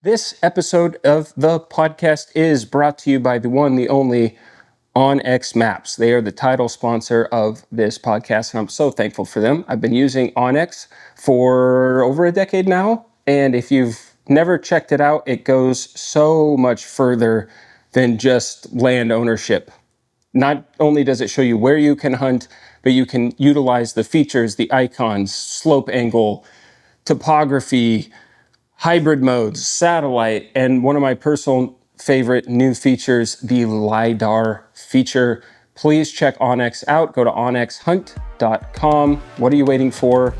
This episode of the podcast is brought to you by the one, the only OnX Maps. They are the title sponsor of this podcast, and I'm so thankful for them. I've been using OnX for over a decade now, and if you've never checked it out, it goes so much further than just land ownership. Not only does it show you where you can hunt, but you can utilize the features, the icons, slope angle, topography, hybrid modes, satellite, and one of my personal favorite new features, the LiDAR feature. Please check OnX out. Go to onxhunt.com. What are you waiting for?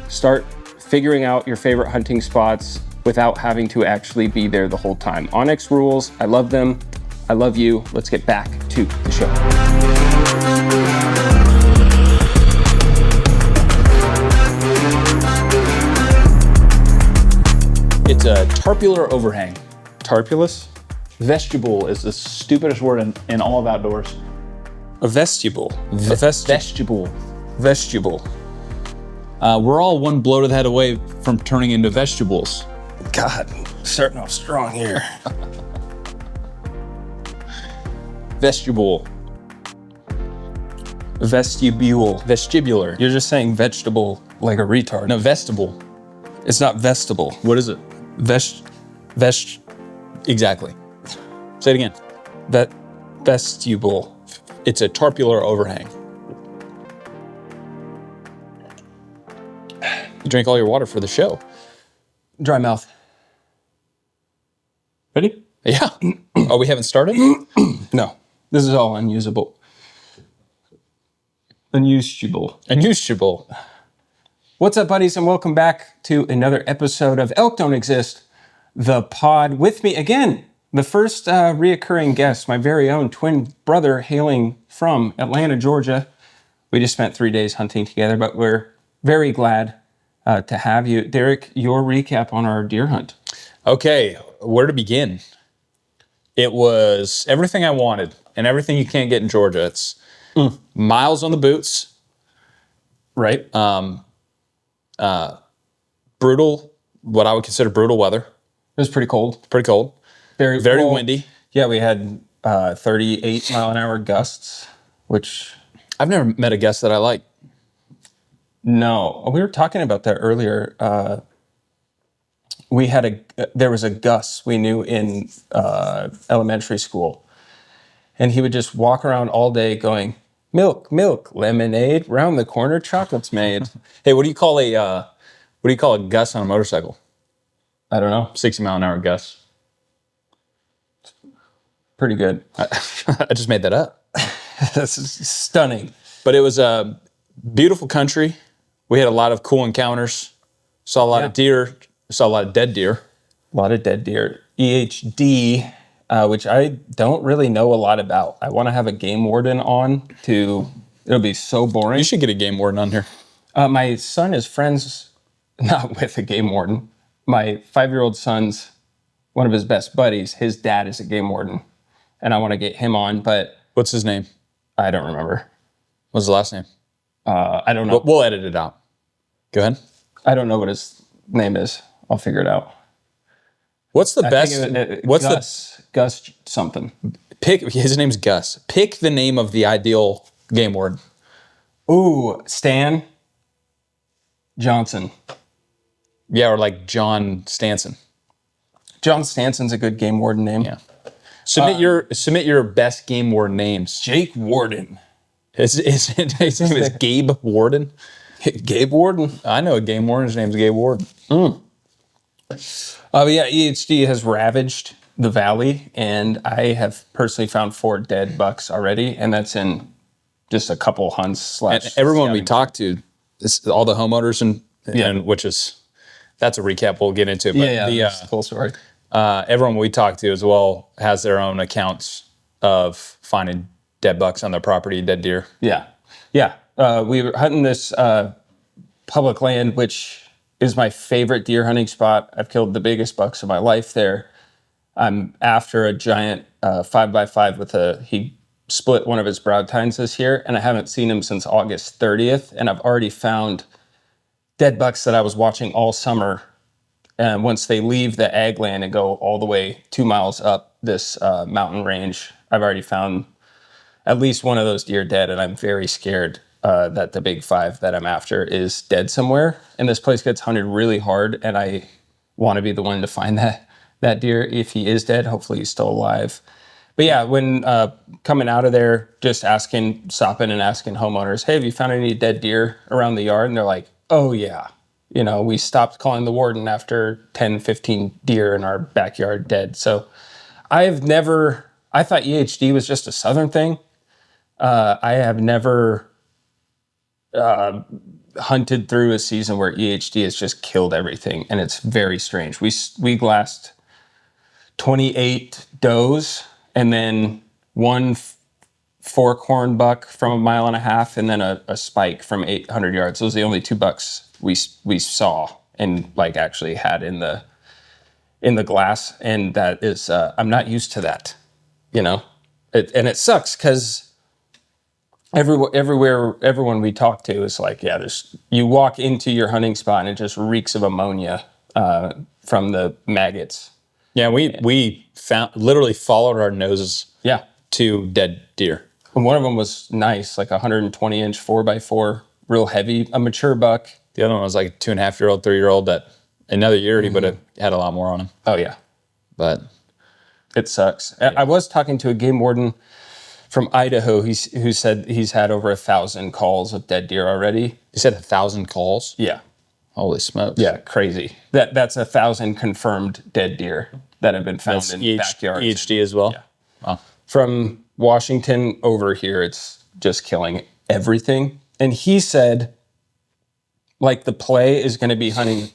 Start figuring out your favorite hunting spots without having to actually be there the whole time. OnX rules. I love them. I love you. Let's get back to the show. It's a tarpular overhang. Tarpulus? Vestibule is the stupidest word in all of outdoors. A vestibule. Vestibule. Vestibule. We're all one blow to the head away from turning into vegetables. God, starting off strong here. Vestibule. Vestibule. Vestibular. You're just saying vegetable like a retard. No, vestibule. It's not vestibule. What is it? Exactly. Say it again. Vestibule. It's a tarpular overhang. You drank all your water for the show. Dry mouth. Ready? Yeah. Oh, we haven't started? No. This is all unusable. Unusable. Unusable. What's up, buddies, and welcome back to another episode of Elk Don't Exist, the pod. With me again, the first reoccurring guest, my very own twin brother hailing from Atlanta, Georgia. We just spent 3 days hunting together, but we're very glad to have you. Derek, your recap on our deer hunt. Okay, where to begin? It was everything I wanted and everything you can't get in Georgia. It's miles on the boots. Right. Brutal, what I would consider brutal weather. It was pretty cold. Pretty cold. Very well, windy. Yeah, we had 38 mile an hour gusts, which... I've never met a gust that I like. No, we were talking about that earlier. There was a Gus we knew in elementary school, and he would just walk around all day going, milk, milk, lemonade, round the corner, chocolate's made. Hey, what do you call a gust on a motorcycle? I don't know. 60 mile an hour gust. Pretty good. I just made that up. That's stunning. But it was a beautiful country. We had a lot of cool encounters. Saw a lot of deer. Saw a lot of dead deer. A lot of dead deer. EHD, which I don't really know a lot about. I want to have a game warden on it'll be so boring. You should get a game warden on here. My son is friends, not with a game warden. My 5-year-old son's, one of his best buddies, his dad is a game warden. And I want to get him on, but... What's his name? I don't remember. What's the last name? I don't know. We'll edit it out. Go ahead. I don't know what his name is. I'll figure it out. What's the best? Gus something. His name's Gus. Pick the name of the ideal game warden. Ooh, Stan Johnson. Yeah, or like John Stanson. John Stanson's a good game warden name. Yeah. Submit your best game warden names. Jake Warden. His name is Gabe Warden. Gabe Warden. I know a game warden. His name's Gabe Warden. But yeah, EHD has ravaged the valley, and I have personally found 4 dead bucks already, and that's in just a couple hunts. And everyone we talked to, all the homeowners and that's a recap we'll get into. But that's a cool story. Everyone we talked to as well has their own accounts of finding dead bucks on their property, dead deer. Yeah. We were hunting this public land, which is my favorite deer hunting spot. I've killed the biggest bucks of my life there. I'm after a giant 5x5 he split one of his broad tines this year, and I haven't seen him since August 30th, and I've already found dead bucks that I was watching all summer And once they leave the ag land and go all the way 2 miles up this mountain range, I've already found at least one of those deer dead, and I'm very scared that the big five that I'm after is dead somewhere. And this place gets hunted really hard, and I want to be the one to find that deer if he is dead. Hopefully he's still alive. But yeah, when coming out of there, just stopping and asking homeowners, hey, have you found any dead deer around the yard? And they're like, oh yeah. You know, we stopped calling the warden after 10, 15 deer in our backyard dead. So I thought EHD was just a Southern thing. I have never hunted through a season where EHD has just killed everything. And it's very strange. We glassed 28 does and then one fork-horn buck from 1.5 miles and then a spike from 800 yards. Those are the only 2 bucks we saw and like actually had in the glass. And that is, I'm not used to that, you know, and it sucks because everyone we talk to is like, yeah, you walk into your hunting spot and it just reeks of ammonia from the maggots. Yeah, we literally followed our noses to dead deer. And one of them was nice, like 120-inch 4x4, real heavy, a mature buck. The other one was like a 2.5-year-old, 3-year-old that another year he would have had a lot more on him. Oh yeah, but it sucks. Yeah. I was talking to a game warden from Idaho who said he's had over 1,000 calls of dead deer already. You said 1,000 calls? Yeah. Holy smokes. Yeah, crazy. That's 1,000 confirmed dead deer that have been found in backyards. EHD as well? Yeah. Wow. From Washington over here, it's just killing everything. And he said, like, the play is going to be hunting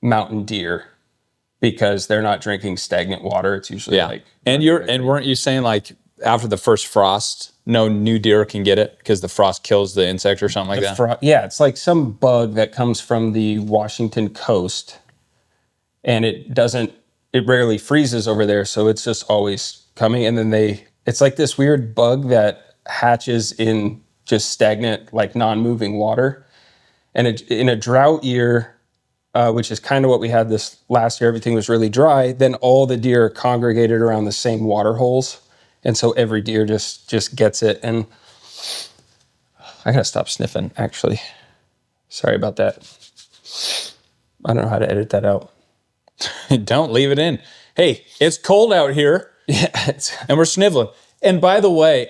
mountain deer because they're not drinking stagnant water. It's usually and weren't you saying like after the first frost, no new deer can get it because the frost kills the insect or something like that? Yeah, it's like some bug that comes from the Washington coast, and it rarely freezes over there, so it's just always coming. And then it's like this weird bug that hatches in just stagnant, like non-moving water. And in a drought year, which is kind of what we had this last year, everything was really dry, then all the deer are congregated around the same water holes. And so every deer just gets it. And I gotta stop sniffing, actually. Sorry about that. I don't know how to edit that out. Don't leave it in. Hey, it's cold out here. Yeah, and we're sniveling. And by the way,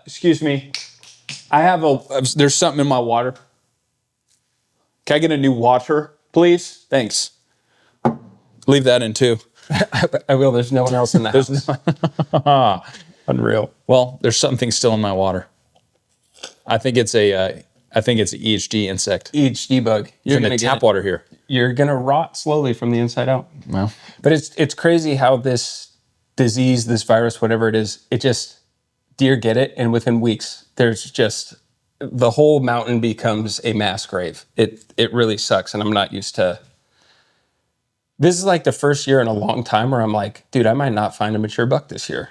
excuse me, there's something in my water. Can I get a new water, please? Thanks. Leave that in too. I will. There's no one else in the house. Unreal. Well, there's something still in my water. I think it's an EHD insect. EHD bug. You're in the tap water here. You're gonna rot slowly from the inside out. Well, but it's crazy how this disease, this virus, whatever it is, deer get it, and within weeks, there's just the whole mountain becomes a mass grave. It really sucks, and I'm not used to. This is like the first year in a long time where I'm like, dude, I might not find a mature buck this year,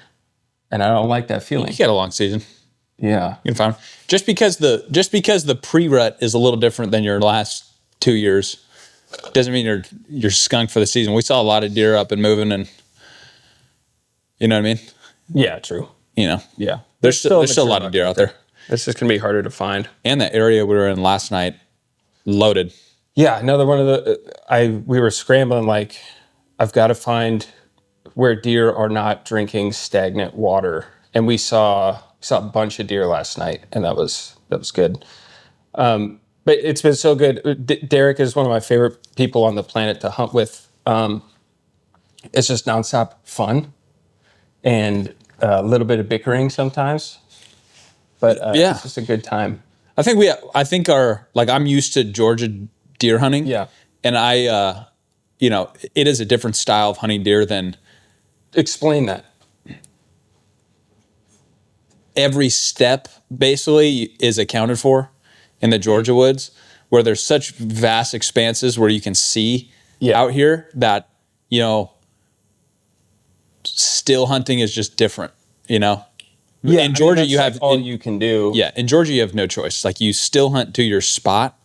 and I don't like that feeling. You get a long season. Yeah, you can find them. Just because the pre-rut is a little different than your last 2 years, doesn't mean you're skunked for the season. We saw a lot of deer up and moving, and you know what I mean. Yeah, true. You know, yeah. There's still a lot of deer out there. It's just gonna be harder to find. And that area we were in last night, loaded. Yeah, another one of we were scrambling, like, I've got to find where deer are not drinking stagnant water. And we saw a bunch of deer last night, and that was good. But it's been so good. Derek is one of my favorite people on the planet to hunt with. It's just nonstop fun and a little bit of bickering sometimes. But it's just a good time. I think I'm used to Georgia deer hunting. Yeah. And it is a different style of hunting deer than. Explain that. Every step basically is accounted for in the Georgia woods, where there's such vast expanses where you can see out here that, still hunting is just different, Yeah. In Georgia, you have all you can do. Yeah. In Georgia, you have no choice. Like, you still hunt to your spot.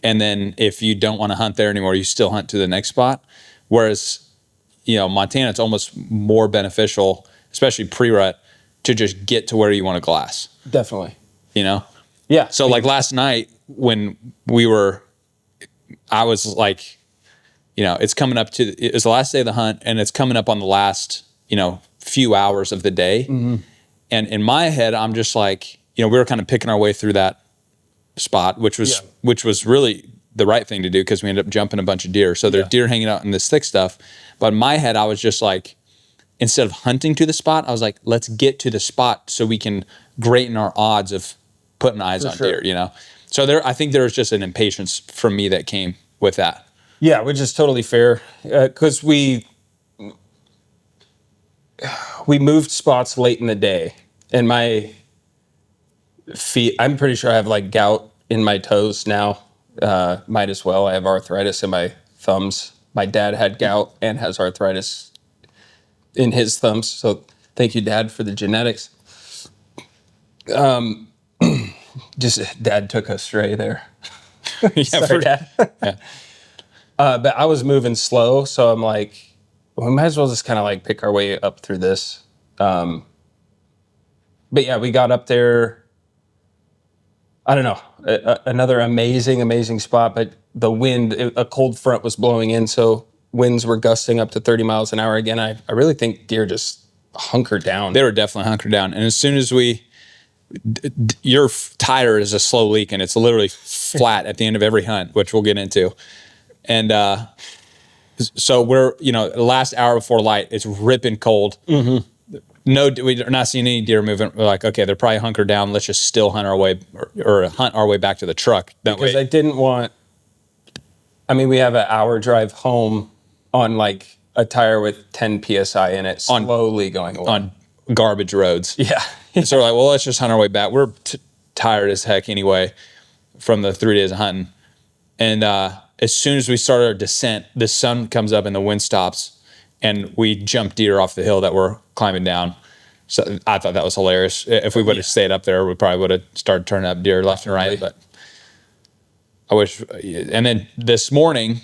And then if you don't want to hunt there anymore, you still hunt to the next spot. Whereas, Montana, it's almost more beneficial, especially pre-rut, to just get to where you want to glass. Definitely. Yeah. So like last night when I was like, it's coming up it was the last day of the hunt, and it's coming up on the last, few hours of the day. Mm-hmm. And in my head, I'm just like, we were kind of picking our way through that spot, which was really the right thing to do, because we ended up jumping a bunch of deer. So there's deer hanging out in this thick stuff. But in my head, I was just like, instead of hunting to the spot, I was like, let's get to the spot so we can greaten our odds of putting eyes on deer, So I think there was just an impatience from me that came with that. Yeah, which is totally fair, because we moved spots late in the day, and my feet, I'm pretty sure I have like gout in my toes now. Might as well. I have arthritis in my thumbs. My dad had gout and has arthritis in his thumbs. So thank you, Dad, for the genetics. Just Dad took us stray there. Sorry, Dad. Yeah. But I was moving slow, so I'm like, we might as well just kind of like pick our way up through this. But yeah, we got up there. I don't know, another amazing spot, but the wind, a cold front was blowing in, so winds were gusting up to 30 miles an hour again. I really think deer just hunkered down. They were definitely hunkered down. And as soon as your tire is a slow leak, and it's literally flat at the end of every hunt, which we'll get into. And so we're, the last hour before light, it's ripping cold. Mm-hmm. No, we're not seeing any deer moving. We're like, okay, they're probably hunkered down. Let's just still hunt our way or hunt our way back to the truck. Because I didn't want, we have an hour drive home on like a tire with 10 PSI in it, slowly going away. On garbage roads. Yeah. So we're like, well, let's just hunt our way back. We're tired as heck anyway from the 3 days of hunting. And as soon as we start our descent, the sun comes up and the wind stops, and we jump deer off the hill that we're climbing down. So I thought that was hilarious. If we would have stayed up there, we probably would have started turning up deer left and right. But I wish. And then this morning,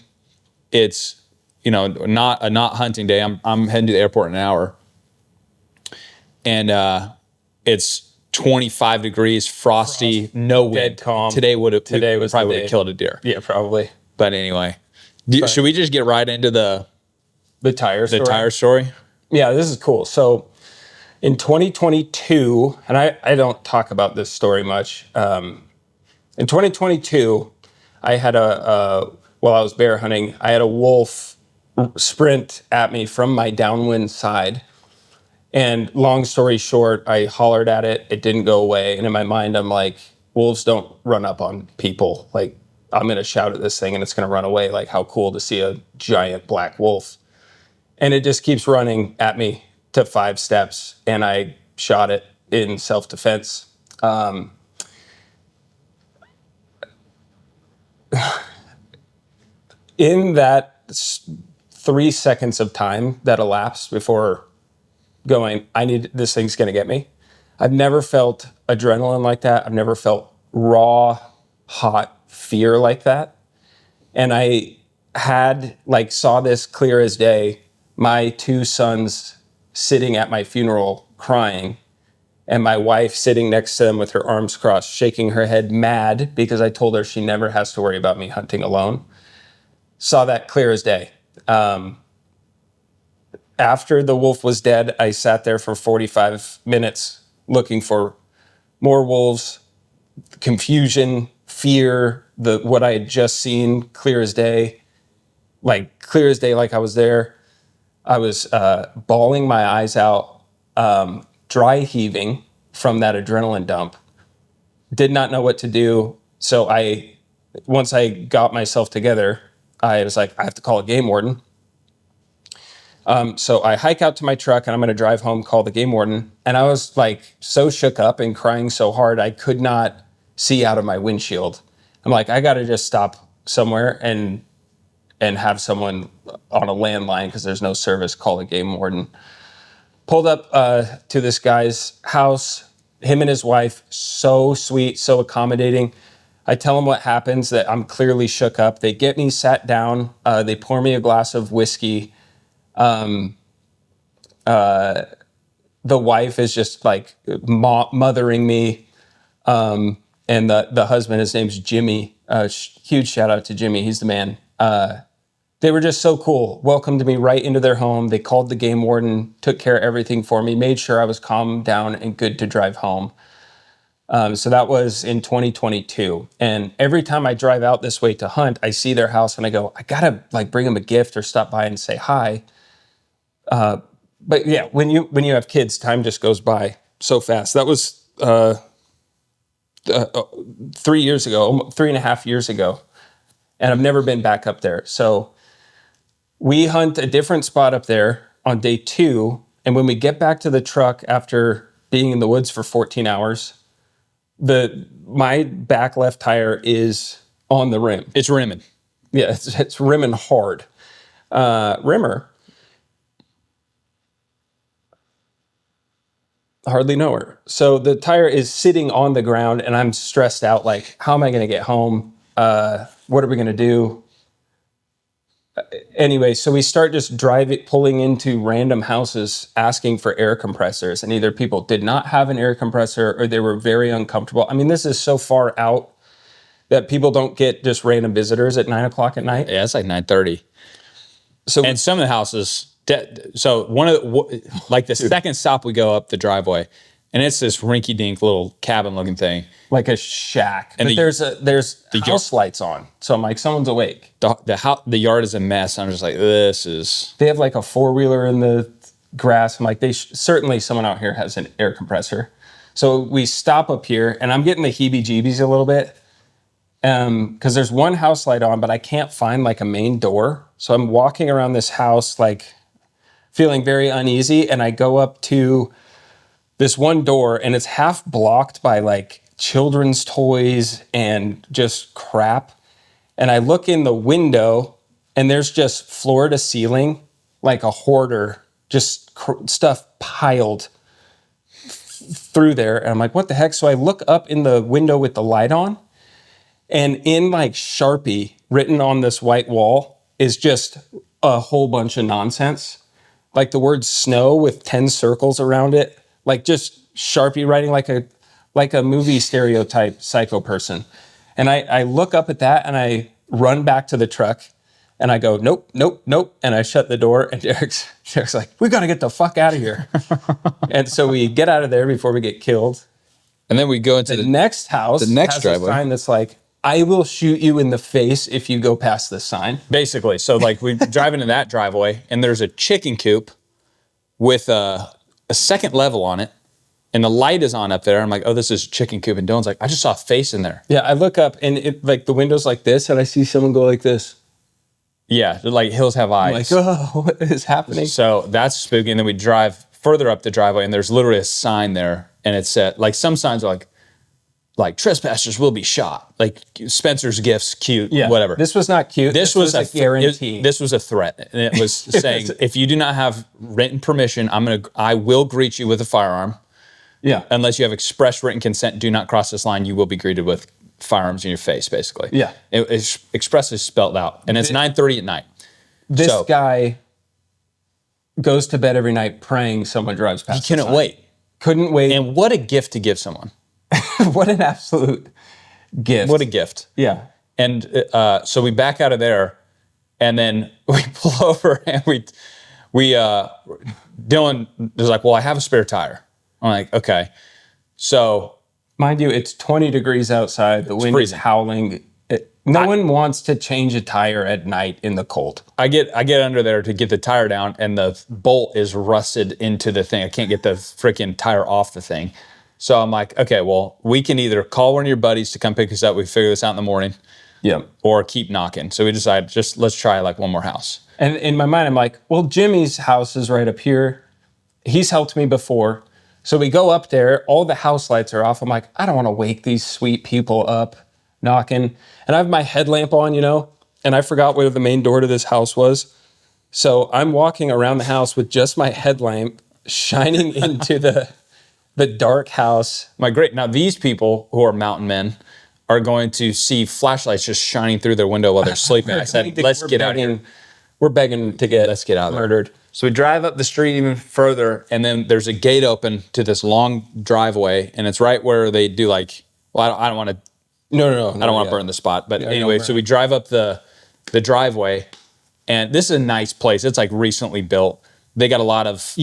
it's not hunting day. I'm heading to the airport in an hour, and it's 25 degrees, frosty, no wind, dead calm. Today probably would have killed a deer. Yeah, probably. But anyway, should we just get right into the tire story? Yeah, this is cool. So in 2022, and I don't talk about this story much. In 2022, I had while I was bear hunting, I had a wolf sprint at me from my downwind side. And long story short, I hollered at it. It didn't go away. And in my mind, I'm like, wolves don't run up on people. Like, I'm going to shout at this thing and it's going to run away. Like, how cool to see a giant black wolf. And it just keeps running at me to 5 steps. And I shot it in self-defense. In that 3 seconds of time that elapsed before going, this thing's going to get me. I've never felt adrenaline like that. I've never felt raw, hot fear like that. And I saw this clear as day, my 2 sons sitting at my funeral crying, and my wife sitting next to them with her arms crossed, shaking her head mad because I told her she never has to worry about me hunting alone. Saw that clear as day. After the wolf was dead, I sat there for 45 minutes looking for more wolves, confusion, fear, what I had just seen, clear as day, like I was there. I was bawling my eyes out, dry heaving from that adrenaline dump. Did not know what to do. So once I got myself together, I was like, I have to call a game warden. So I hike out to my truck and I'm going to drive home, call the game warden. And I was like so shook up and crying so hard, I could not see out of my windshield. I'm like, I got to just stop somewhere and have someone on a landline because there's no service, call the game warden. Pulled up to this guy's house, him and his wife, so sweet, so accommodating. I tell them what happens, that I'm clearly shook up. They get me sat down. They pour me a glass of whiskey. The wife is just like mothering me. And the husband, his name's Jimmy. Huge shout out to Jimmy. He's the man. They were just so cool. Welcomed me right into their home. They called the game warden, took care of everything for me, made sure I was calm down and good to drive home. So that was in 2022. And every time I drive out this way to hunt, I see their house and I go, I gotta like bring them a gift or stop by and say hi. But yeah, when you have kids, time just goes by so fast. That was 3 years ago, 3.5 years ago. And I've never been back up there. So we hunt a different spot up there on day 2. And when we get back to the truck after being in the woods for 14 hours, my back left tire is on the rim. It's rimming. Yeah, it's rimming hard. Rimmer, hardly know her. So the tire is sitting on the ground and I'm stressed out. Like, how am I going to get home? What are we going to do? Anyway, so we start just pulling into random houses asking for air compressors. And either people did not have an air compressor or they were very uncomfortable. I mean, this is so far out that people don't get just random visitors at 9 o'clock at night. Yeah, it's like 9:30. So, and some of the houses, so one of the, like the second stop we go up the driveway, and it's this rinky-dink little cabin-looking thing, like a shack. And there's house lights on, so I'm like, someone's awake. The yard is a mess. I'm just like, this is. They have like a 4-wheeler in the grass. I'm like, certainly someone out here has an air compressor. So we stop up here, and I'm getting the heebie-jeebies a little bit, because there's one house light on, but I can't find like a main door. So I'm walking around this house like feeling very uneasy, and I go up to this one door and it's half blocked by like children's toys and just crap. And I look in the window and there's just floor to ceiling, like a hoarder, just stuff piled through there. And I'm like, what the heck? So I look up in the window with the light on, and in like Sharpie written on this white wall is just a whole bunch of nonsense. Like the word snow with 10 circles around it. Like just Sharpie writing like a movie stereotype psycho person. And I look up at that and I run back to the truck and I go, nope, nope, nope. And I shut the door and Derek's like, we got to get the fuck out of here. And so we get out of there before we get killed. And then we go into the next house. The next has driveway. A sign that's like, I will shoot you in the face if you go past this sign. Basically. So like we drive into that driveway and there's a chicken coop with a second level on it. And the light is on up there. I'm like, oh, this is chicken coop. And Dylan's like, I just saw a face in there. Yeah, I look up and it like the window's like this and I see someone go like this. Yeah, like hills have eyes. I'm like, oh, what is happening? So that's spooky. And then we drive further up the driveway and there's literally a sign there. And it said, like some signs are like trespassers will be shot. Like Spencer's Gifts, cute, whatever. This was not cute. This was a guarantee. This was a threat. And it was saying, if you do not have written permission, I will greet you with a firearm. Yeah. Unless you have express written consent, do not cross this line, you will be greeted with firearms in your face, basically. Yeah. It's expressly spelled out. And it's 9:30 at night. This guy goes to bed every night praying someone drives past. He couldn't wait. Couldn't wait. And what a gift to give someone. What an absolute gift. What a gift. Yeah. And so we back out of there and then we pull over and Dylan was like, well, I have a spare tire. I'm like, okay. So, mind you, it's 20 degrees outside. The wind is howling. No one wants to change a tire at night in the cold. I get under there to get the tire down, and the bolt is rusted into the thing. I can't get the freaking tire off the thing. So I'm like, okay, well, we can either call one of your buddies to come pick us up. We figure this out in the morning. Yeah. Or keep knocking. So we decided, let's try like one more house. And in my mind, I'm like, well, Jimmy's house is right up here. He's helped me before. So we go up there, all the house lights are off. I'm like, I don't want to wake these sweet people up knocking. And I have my headlamp on, and I forgot where the main door to this house was. So I'm walking around the house with just my headlamp shining into the dark house. Now these people who are mountain men are going to see flashlights just shining through their window while they're sleeping. I said, let's get out of here. We're begging to get Let's get out of murdered. there. So we drive up the street even further, and then there's a gate open to this long driveway, and it's right where they do like, well, I don't want to. No. I don't want to burn the spot, but anyway, so we drive up the driveway, and this is a nice place. It's like recently built. They got a lot of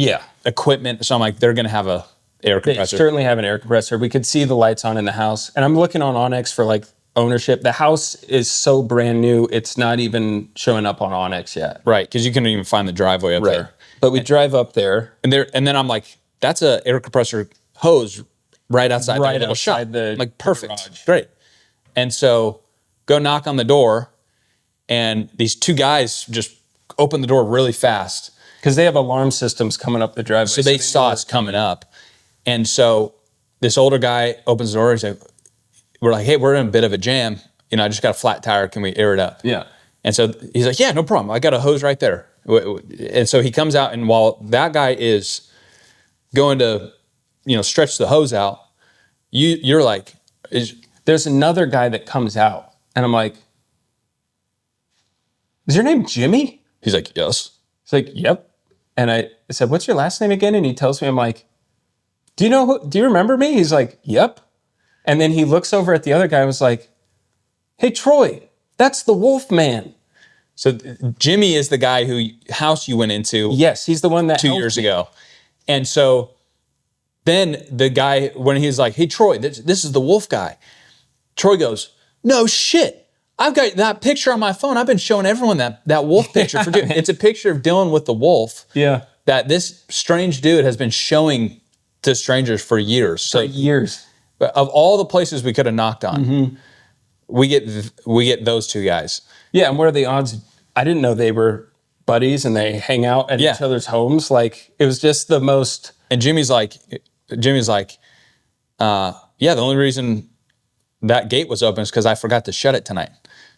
equipment, so I'm like, they're gonna have a air compressor. They certainly have an air compressor. We could see the lights on in the house, and I'm looking on OnX for like ownership. The house is so brand new; it's not even showing up on OnX yet. Right, because you couldn't even find the driveway up there. But we drive up there, and then I'm like, that's a air compressor hose right outside the little shop. I'm like perfect, garage. Great. And so go knock on the door, and these two guys just open the door really fast. Because they have alarm systems coming up the driveway. So they saw us coming up. And so this older guy opens the door. He's like, we're like, hey, we're in a bit of a jam. You know, I just got a flat tire. Can we air it up? Yeah. And so he's like, yeah, no problem. I got a hose right there. And so he comes out, and while that guy is going to, stretch the hose out, you're like, there's another guy that comes out, and I'm like, is your name Jimmy? He's like, yes. He's like, yep. And I said, what's your last name again? And he tells me, I'm like, do you remember me? He's like, yep. And then he looks over at the other guy and was like, hey, Troy, that's the Wolf Man. So Jimmy is the guy house you went into. Yes, he's the one that 2 years ago. And so then the guy, when he was like, hey, Troy, this is the Wolf guy. Troy goes, no shit. I've got that picture on my phone. I've been showing everyone that wolf picture. It's a picture of Dillon with the wolf. Yeah. That this strange dude has been showing to strangers for years. So years. But of all the places we could have knocked on, we get those two guys. Yeah, and what are the odds? I didn't know they were buddies and they hang out at each other's homes. Like, it was just the most. And Jimmy's like, the only reason that gate was open is because I forgot to shut it tonight.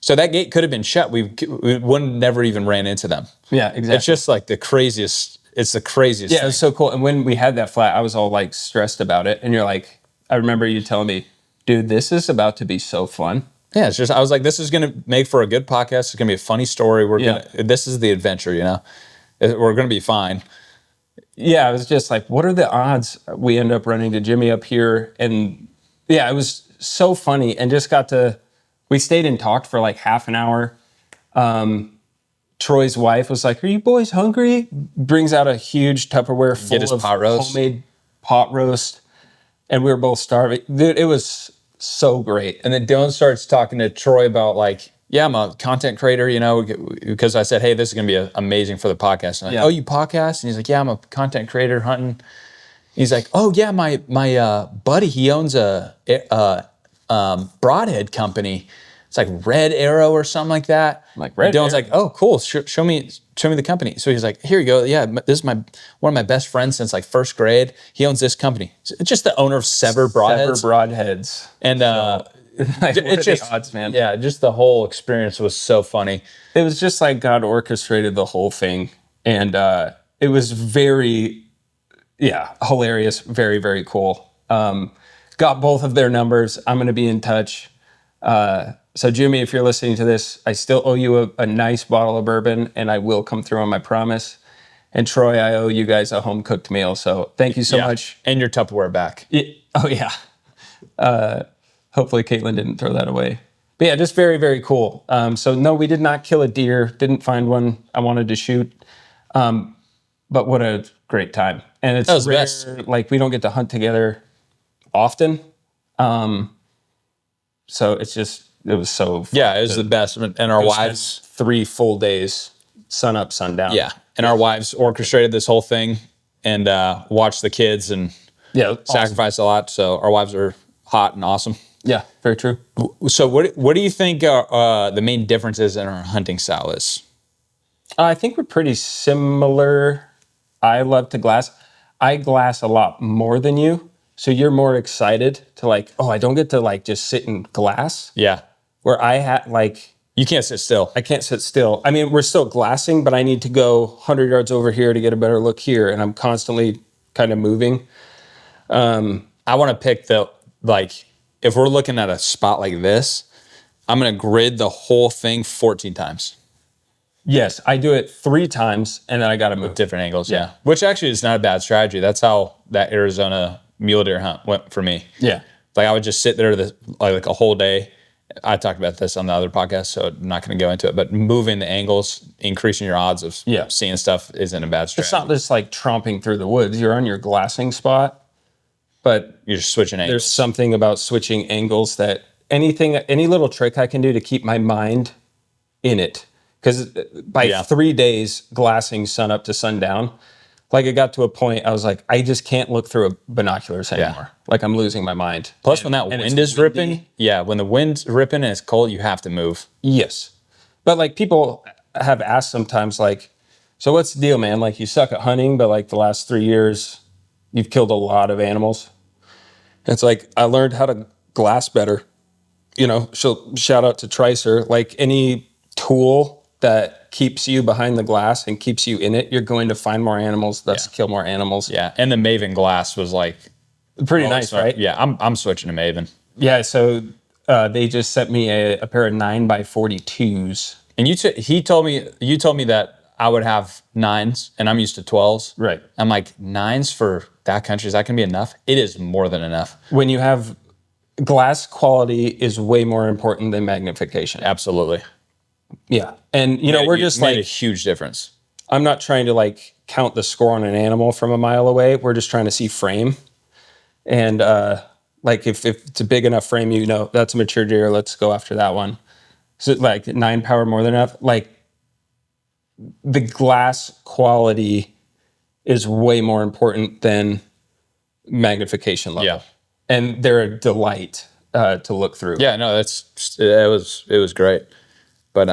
So that gate could have been shut. We wouldn't never even ran into them. Yeah, exactly. It's just like the craziest. It's the craziest. Yeah, it was so cool. And when we had that flat, I was all like stressed about it. And you're like, I remember you telling me, dude, this is about to be so fun. Yeah, it's just, I was like, this is going to make for a good podcast. It's going to be a funny story. This is the adventure, We're going to be fine. Yeah, I was just like, what are the odds we end up running to Jimmy up here? And yeah, it was so funny, and just we stayed and talked for like half an hour. Troy's wife was like, are you boys hungry? Brings out a huge Tupperware full of homemade pot roast. And we were both starving. Dude, it was so great. And then Dylan starts talking to Troy about like, yeah, I'm a content creator, because I said, hey, this is going to be amazing for the podcast. And I'm like, oh, you podcast? And he's like, yeah, I'm a content creator hunting. He's like, oh yeah, my buddy, he owns a broadhead company. It's like Red Arrow or something like that. Like Red Dylan's Arrow? like, oh, cool. Show me the company. So he's like, here you go. Yeah, this is one of my best friends since like first grade. He owns this company. It's just the owner of Sever Broadheads. Sever Broadheads. And like, it's just the odds, man. Yeah, just the whole experience was so funny. It was just like God orchestrated the whole thing, and it was very, hilarious. Very, very cool. Got both of their numbers. I'm going to be in touch. So Jimmy, if you're listening to this, I still owe you a nice bottle of bourbon, and I will come through on my promise. And Troy, I owe you guys a home cooked meal. So thank you so much. And your Tupperware back. Oh yeah. Hopefully Caitlin didn't throw that away. But yeah, just very, very cool. So no, we did not kill a deer. Didn't find one I wanted to shoot. But what a great time. And it's rare, best. like we don't get to hunt together often. So it was so fun. Yeah, it was the best. And our wives, 3 full days, sun up, sundown. yeah, and our wives orchestrated this whole thing and watched the kids and sacrificed a lot. So our wives are hot and awesome. Yeah, very true. So what do you think the main differences in our hunting style is? I think we're pretty similar. I love to glass. I glass a lot more than you. So you're more excited to like, oh, I don't get to like just sit in glass. Yeah. Where I had like... You can't sit still. I can't sit still. I mean, we're still glassing, but I need to go 100 yards over here to get a better look here. And I'm constantly kind of moving. I want to pick the, like, if we're looking at a spot like this, I'm going to grid the whole thing 14 times. Yes, I do it 3 times, and then I got to move. Different angles, yeah. Which actually is not a bad strategy. That's how that Arizona mule deer hunt went for me. Yeah. Like I would just sit there like a whole day. I talked about this on the other podcast, so I'm not going to go into it. But moving the angles, increasing your odds of seeing stuff isn't a bad strategy. It's not just like tromping through the woods. You're on your glassing spot, but you're just switching angles. There's something about switching angles that any little trick I can do to keep my mind in it. Because by 3 days glassing sun up to sundown, like it got to a point I was like, I just can't look through binoculars anymore. Like I'm losing my mind. Plus, when that wind is ripping, when the wind's ripping and it's cold, you have to move. Yes, but like people have asked sometimes, like, so what's the deal, man? Like you suck at hunting, but like the last 3 years, you've killed a lot of animals. It's like I learned how to glass better. You know, so shout out to Tricer. Like any tool that keeps you behind the glass and keeps you in it, you're going to find more animals, thus kill more animals. Yeah, and the Maven glass was like pretty nice, right? Yeah, I'm switching to Maven. Yeah, so they just sent me a pair of 9x42s. And you told me that I would have 9s, and I'm used to 12s. Right. I'm like, 9s for that country, is that going to be enough? It is more than enough. When you have glass quality is way more important than magnification. Absolutely. Yeah. And, we're just made a huge difference. I'm not trying to like count the score on an animal from a mile away. We're just trying to see frame. And like if it's a big enough frame, that's a mature deer, let's go after that one. So like 9 power more than enough. Like the glass quality is way more important than magnification level. Yeah. And they're a delight to look through. Yeah, no, it was great. But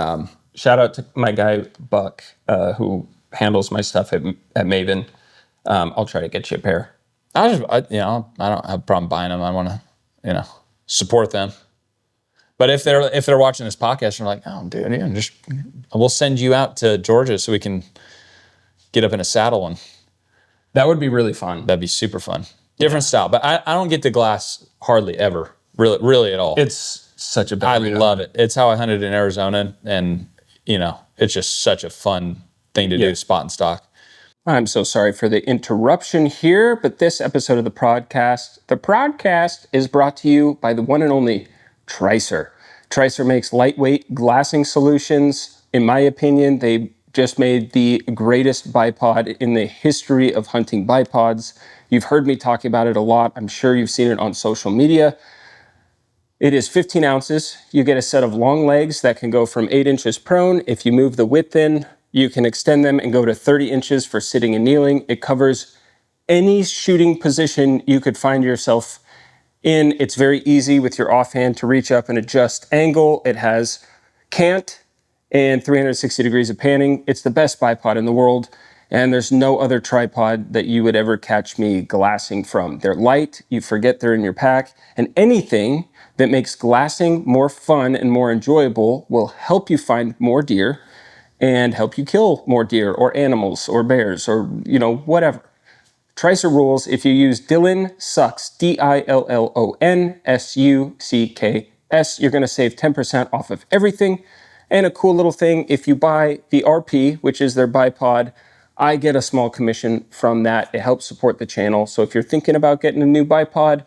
shout out to my guy Buck, who handles my stuff at Maven. I'll try to get you a pair. I don't have a problem buying them. I want to, support them. But if they're watching this podcast and they're like, oh, dude, we'll send you out to Georgia so we can get up in a saddle, and that would be really fun. That'd be super fun. Different style, but I don't get the glass hardly ever, really at all. It's such a bad. I love it. It's how I hunted in Arizona, and it's just such a fun thing to do, spot and stock. I'm so sorry for the interruption here, but this episode of the podcast is brought to you by the one and only Tricer. Tricer makes lightweight glassing solutions. In my opinion, they just made the greatest bipod in the history of hunting bipods. You've heard me talking about it a lot. I'm sure you've seen it on social media. It is 15 ounces. You get a set of long legs that can go from 8 inches prone. If you move the width in, you can extend them and go to 30 inches for sitting and kneeling. It covers any shooting position you could find yourself in. It's very easy with your offhand to reach up and adjust angle. It has cant and 360 degrees of panning. It's the best bipod in the world, and there's no other tripod that you would ever catch me glassing from. They're light, you forget they're in your pack, and anything that makes glassing more fun and more enjoyable will help you find more deer and help you kill more deer or animals or bears or, whatever. Tricer rules, if you use dillonsucks, dillonsucks, you're going to save 10% off of everything. And a cool little thing, if you buy the RP, which is their bipod, I get a small commission from that. It helps support the channel. So if you're thinking about getting a new bipod,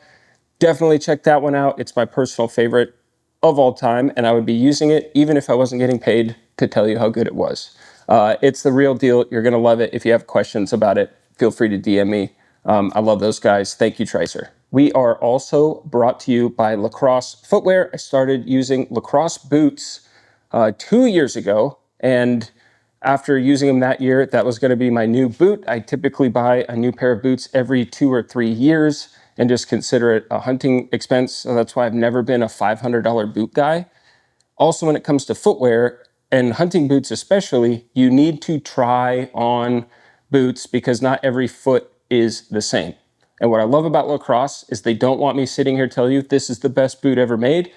definitely check that one out. It's my personal favorite of all time, and I would be using it even if I wasn't getting paid to tell you how good it was. It's the real deal. You're going to love it. If you have questions about it, feel free to DM me. I love those guys. Thank you, Tricer. We are also brought to you by Lacrosse Footwear. I started using Lacrosse Boots 2 years ago, and after using them that year, that was going to be my new boot. I typically buy a new pair of boots every 2 or 3 years and just consider it a hunting expense. So that's why I've never been a $500 boot guy. Also, when it comes to footwear and hunting boots especially, you need to try on boots because not every foot is the same. And what I love about Lacrosse is they don't want me sitting here telling you this is the best boot ever made.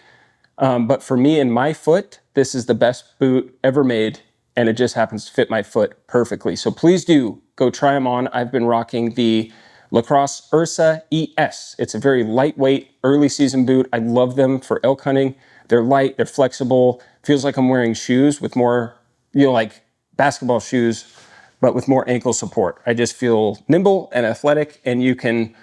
But for me and my foot, this is the best boot ever made, and it just happens to fit my foot perfectly. So please do go try them on. I've been rocking the Lacrosse Ursa ES. It's a very lightweight early season boot. I love them for elk hunting. They're light, they're flexible. Feels like I'm wearing shoes with more, like basketball shoes, but with more ankle support. I just feel nimble and athletic, and you can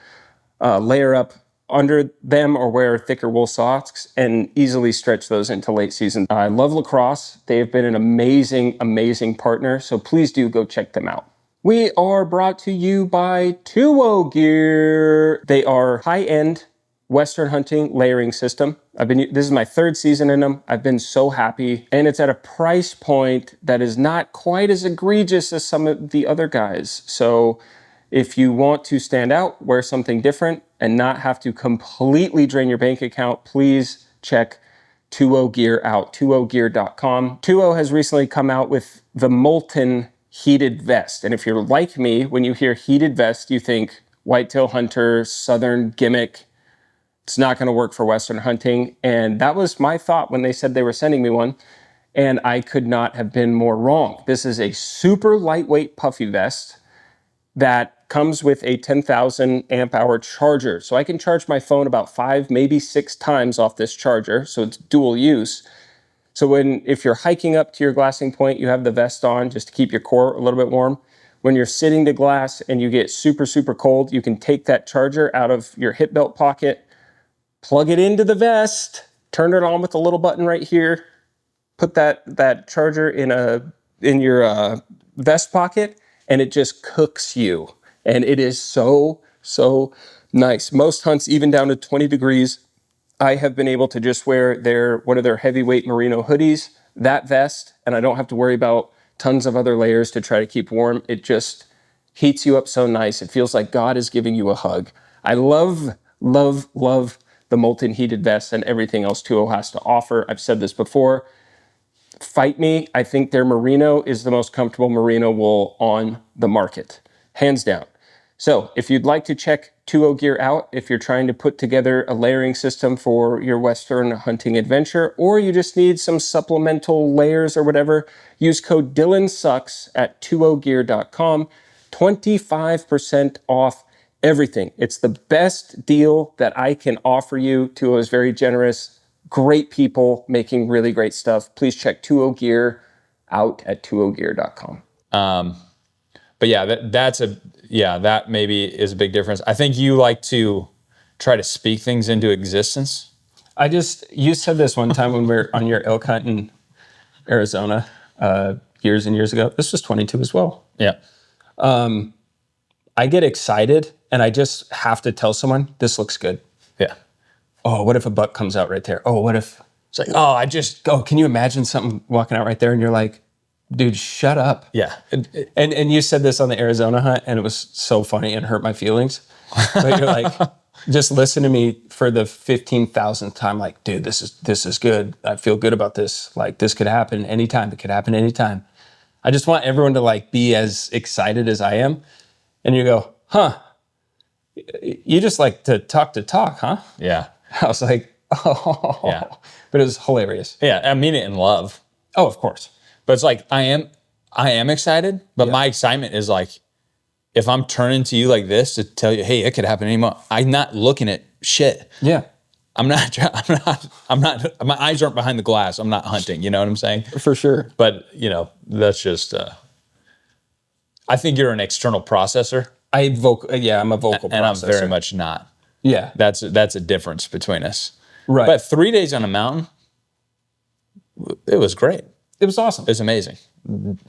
layer up under them or wear thicker wool socks and easily stretch those into late season. I love Lacrosse. They've been an amazing, amazing partner, so please do go check them out. We are brought to you by 2O Gear. They are high-end Western hunting layering system. This is my third season in them. I've been so happy, and it's at a price point that is not quite as egregious as some of the other guys. So if you want to stand out, wear something different, and not have to completely drain your bank account, please check 2O Gear out, 2ogear.com. 2O has recently come out with the Molten heated vest. And if you're like me, when you hear heated vest, you think whitetail hunter, southern gimmick. It's not going to work for Western hunting. And that was my thought when they said they were sending me one. And I could not have been more wrong. This is a super lightweight puffy vest that comes with a 10,000 amp hour charger. So I can charge my phone about 5, maybe 6 times off this charger. So it's dual use. So if you're hiking up to your glassing point, you have the vest on just to keep your core a little bit warm. When you're sitting to glass and you get super, super cold, you can take that charger out of your hip belt pocket, plug it into the vest, turn it on with a little button right here, put that charger in your vest pocket, and it just cooks you. And it is so, so nice. Most hunts, even down to 20 degrees, I have been able to just wear one of their heavyweight merino hoodies, that vest, and I don't have to worry about tons of other layers to try to keep warm. It just heats you up so nice. It feels like God is giving you a hug. I love, love, love the Molten heated vest and everything else 2O has to offer. I've said this before. Fight me. I think their merino is the most comfortable merino wool on the market, hands down. So if you'd like to check 2O Gear out, if you're trying to put together a layering system for your Western hunting adventure, or you just need some supplemental layers or whatever, use code dillonsucks at 2ogear.com. 25% off everything. It's the best deal that I can offer you. 2O is very generous. Great people making really great stuff. Please check 2O Gear out at 2ogear.com. But yeah, that maybe is a big difference. I think you like to try to speak things into existence. You said this one time when we were on your elk hunt in Arizona years and years ago. This was 22 as well. Yeah. I get excited and I just have to tell someone, this looks good. Yeah. Oh, what if a buck comes out right there? Oh, what if it's like, can you imagine something walking out right there? And you're like, dude, shut up. Yeah. And you said this on the Arizona hunt, and it was so funny and hurt my feelings. But you're like, just listen to me for the 15,000th time. Like, dude, this is good. I feel good about this. Like, this could happen anytime. It could happen anytime. I just want everyone to like be as excited as I am. And you go, huh? You just like to talk, huh? Yeah. I was like, oh. Yeah. But it was hilarious. Yeah. I mean it in love. Oh, of course. But it's like, I am excited, but my excitement is like, if I'm turning to you like this to tell you, hey, it could happen anymore, I'm not looking at shit. Yeah. I'm not, my eyes aren't behind the glass. I'm not hunting. You know what I'm saying? For sure. But, that's just, I think you're an external processor. I'm a vocal processor. And I'm very much not. Yeah. That's a difference between us. Right. But 3 days on a mountain, it was great. It was awesome. It's amazing.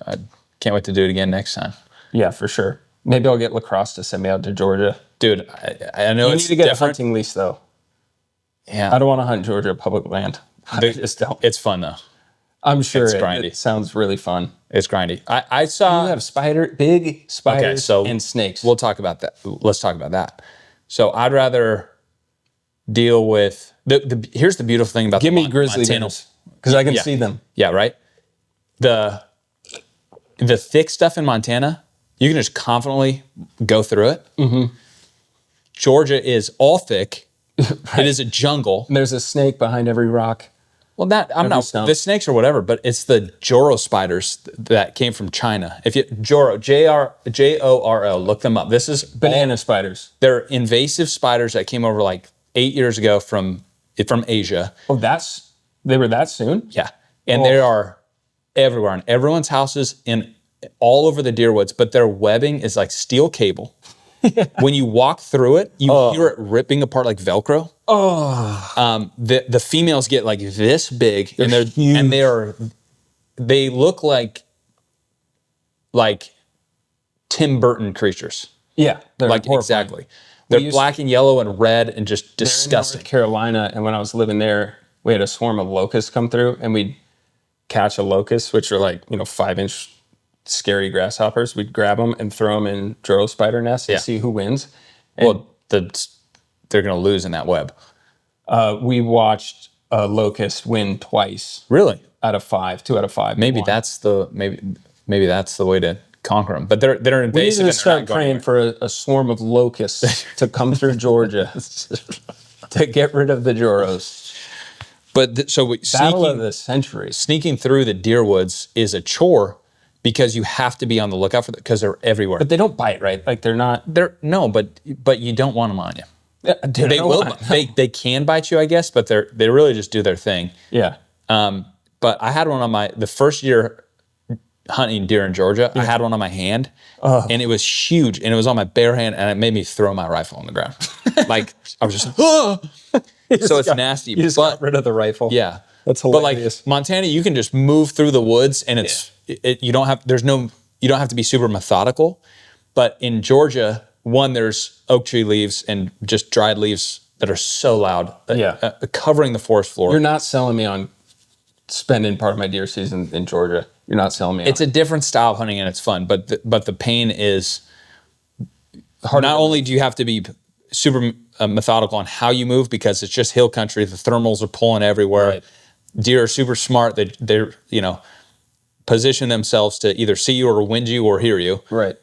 I can't wait to do it again next time. Yeah, for sure. Maybe I'll get Lacrosse to send me out to Georgia. Dude, I know You it's need to get different. a hunting lease, though. Yeah. I don't want to hunt Georgia public land. I just don't. It's fun, though. I'm sure It's grindy. it sounds really fun. It's grindy. I saw... You have big spiders and snakes. We'll talk about that. Let's talk about that. So I'd rather deal with... Here's the beautiful thing about Give me grizzly bears, because I can see them. Yeah, right? The thick stuff in Montana, you can just confidently go through it. Mm-hmm. Georgia is all thick. Right. It is a jungle. And there's a snake behind every rock. Well, the snakes or whatever, but it's the Joro spiders that came from China. If you Joro, Joro, look them up. This is Banana spiders. They're invasive spiders that came over like 8 years ago from Asia. Oh, they were that soon? Yeah, and they are everywhere in everyone's houses in all over the deer woods. But their webbing is like steel cable. When you walk through it, you hear it ripping apart like Velcro. Oh, The females get like this big, and they look like Tim Burton creatures. yeah, they're Like horrifying. exactly. They're black and yellow and red and just disgusting. North Carolina, and when I was living there, we had a swarm of locusts come through, and we'd catch a locust, which are like 5-inch scary grasshoppers. We'd grab them and throw them in Joro spider nests and see who wins. And They're going to lose in that web. we watched a locust win twice Really? out of 5, 2 out of 5. Maybe that's the way to conquer them. But they're We need invasive. to start praying for a swarm of locusts to come through Georgia to get rid of the Joros. But Battle of the century. sneaking through the deer woods is a chore because you have to be on the lookout for them because they're everywhere. But they don't bite, right? Like they're not. But you don't want them on you. Dude, They will. They can bite you, I guess, but they really just do their thing. Yeah. But I had one on the first year hunting deer in Georgia. I had one on my hand, and it was huge, and it was on my bare hand, and it made me throw my rifle on the ground. Like I was just, so it's nasty. You just got rid of the rifle. Yeah, That's But hilarious. like Montana, you can just move through the woods, and you don't have to be super methodical. But in Georgia, there's oak tree leaves and just dried leaves that are so loud, covering the forest floor. You're not selling me on spending part of my deer season in Georgia. You're not selling me. It's a different style of hunting and it's fun, but the pain is hard. Not only do you have to be super methodical on how you move because it's just hill country, the thermals are pulling everywhere. Right. Deer are super smart. They're position themselves to either see you or wind you or hear you. Right.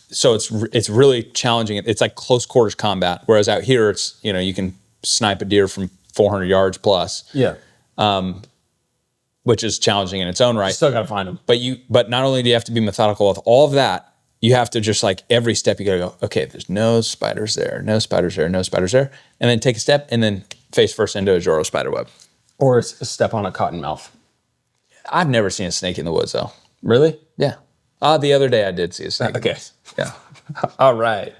So it's really challenging. It's like close quarters combat. Whereas out here, it's you can snipe a deer from 400 yards plus. Yeah. Which is challenging in its own right. Still gotta find them. But not only do you have to be methodical with all of that, you have to just like every step you gotta go, okay, there's no spiders there, no spiders there, no spiders there. And then take a step and then face first into a Joro spider web. Or step on a cottonmouth. I've never seen a snake in the woods though. Really? Yeah. The other day I did see a snake. Okay. Yeah. All right.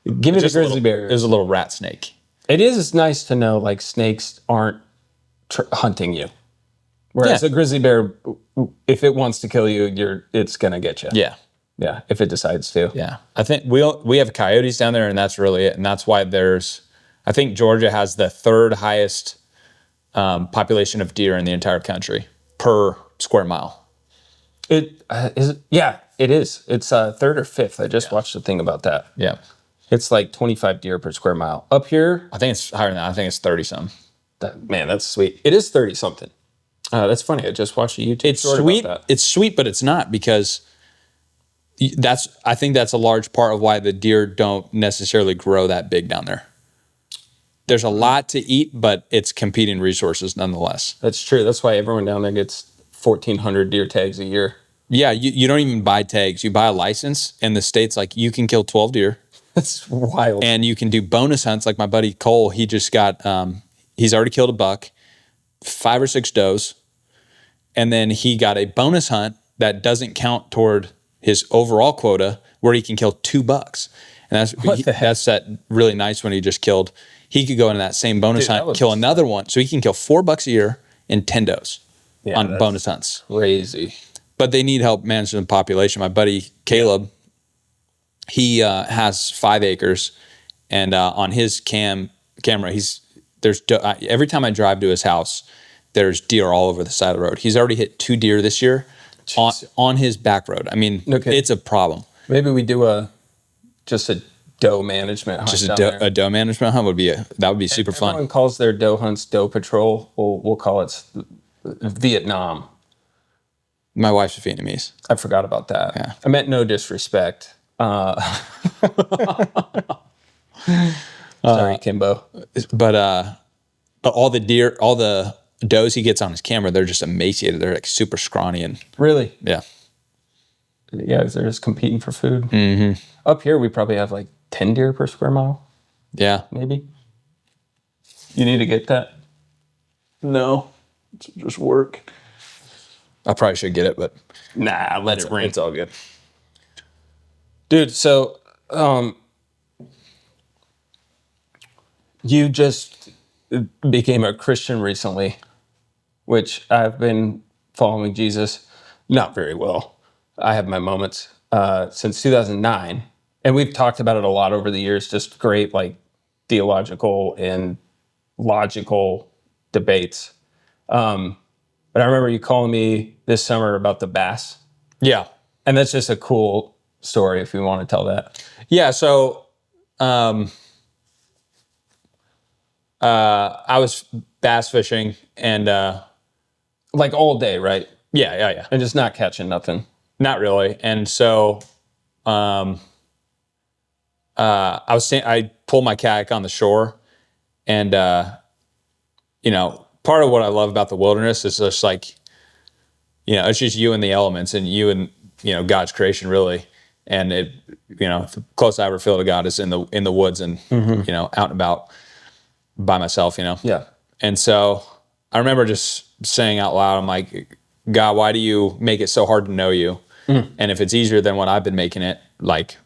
Give me the grizzly bear. It was a little rat snake. It is nice to know like snakes aren't hunting you. Whereas a grizzly bear, if it wants to kill you, it's gonna get you. Yeah. Yeah. If it decides to. Yeah. I think we have coyotes down there and that's really it. And that's why I think Georgia has the third highest population of deer in the entire country per square mile. It is. Yeah, it is. It's third or fifth. I just watched a thing about that. Yeah. It's like 25 deer per square mile. Up here, I think it's higher than that. I think it's 30 something. man, that's sweet. It is 30 something. That's funny. I just watched a YouTube short Sweet. about that. It's sweet, but it's not because I think that's a large part of why the deer don't necessarily grow that big down there. There's a lot to eat, but it's competing resources nonetheless. That's true. That's why everyone down there gets 1,400 deer tags a year. Yeah, you don't even buy tags. You buy a license, and the state's like, you can kill 12 deer. That's wild. And you can do bonus hunts. Like my buddy Cole, he just got, he's already killed a buck, 5 or 6 does. And then he got a bonus hunt that doesn't count toward his overall quota where he can kill 2 bucks. And that's that really nice when he just killed. He could go into that same bonus hunt, kill another one. So he can kill 4 bucks a year and 10 does on bonus hunts. Crazy. But they need help managing the population. My buddy Caleb, he has 5 acres, and on his camera, every time I drive to his house, there's deer all over the side of the road. He's already hit 2 deer this year on his back road. I mean, it's a problem. Maybe we do just a doe management hunt. Just a doe management hunt would be super fun. Everyone calls their doe hunts doe patrol. We'll call it Vietnam. My wife's Vietnamese. I forgot about that. Yeah. I meant no disrespect. Sorry, Kimbo. But all the deer, all the does he gets on his camera, they're just emaciated. They're like super scrawny and Really? yeah. Yeah, they're just competing for food. Mm-hmm. Up here, we probably have like 10 deer per square mile, Yeah. maybe. You need to get that. No, it's just work. I probably should get it, but Nah, let it ring. it's all good. Dude, so you just became a Christian recently, which I've been following Jesus not very well. I have my moments since 2009, and we've talked about it a lot over the years, just great like theological and logical debates. But I remember you calling me this summer about the bass, Yeah. and that's just a cool story if you want to tell that. Yeah. So, I was bass fishing and, Like all day, right? yeah. And just not catching nothing. Not really. And so, I pulled my kayak on the shore, and part of what I love about the wilderness is just like, it's just you and the elements, and you and God's creation really. And it, the closest I ever feel to God is in the woods and out and about by myself. Yeah. And so I remember just saying out loud, I'm like, God, why do you make it so hard to know you? And if it's easier than what I've been making it, like,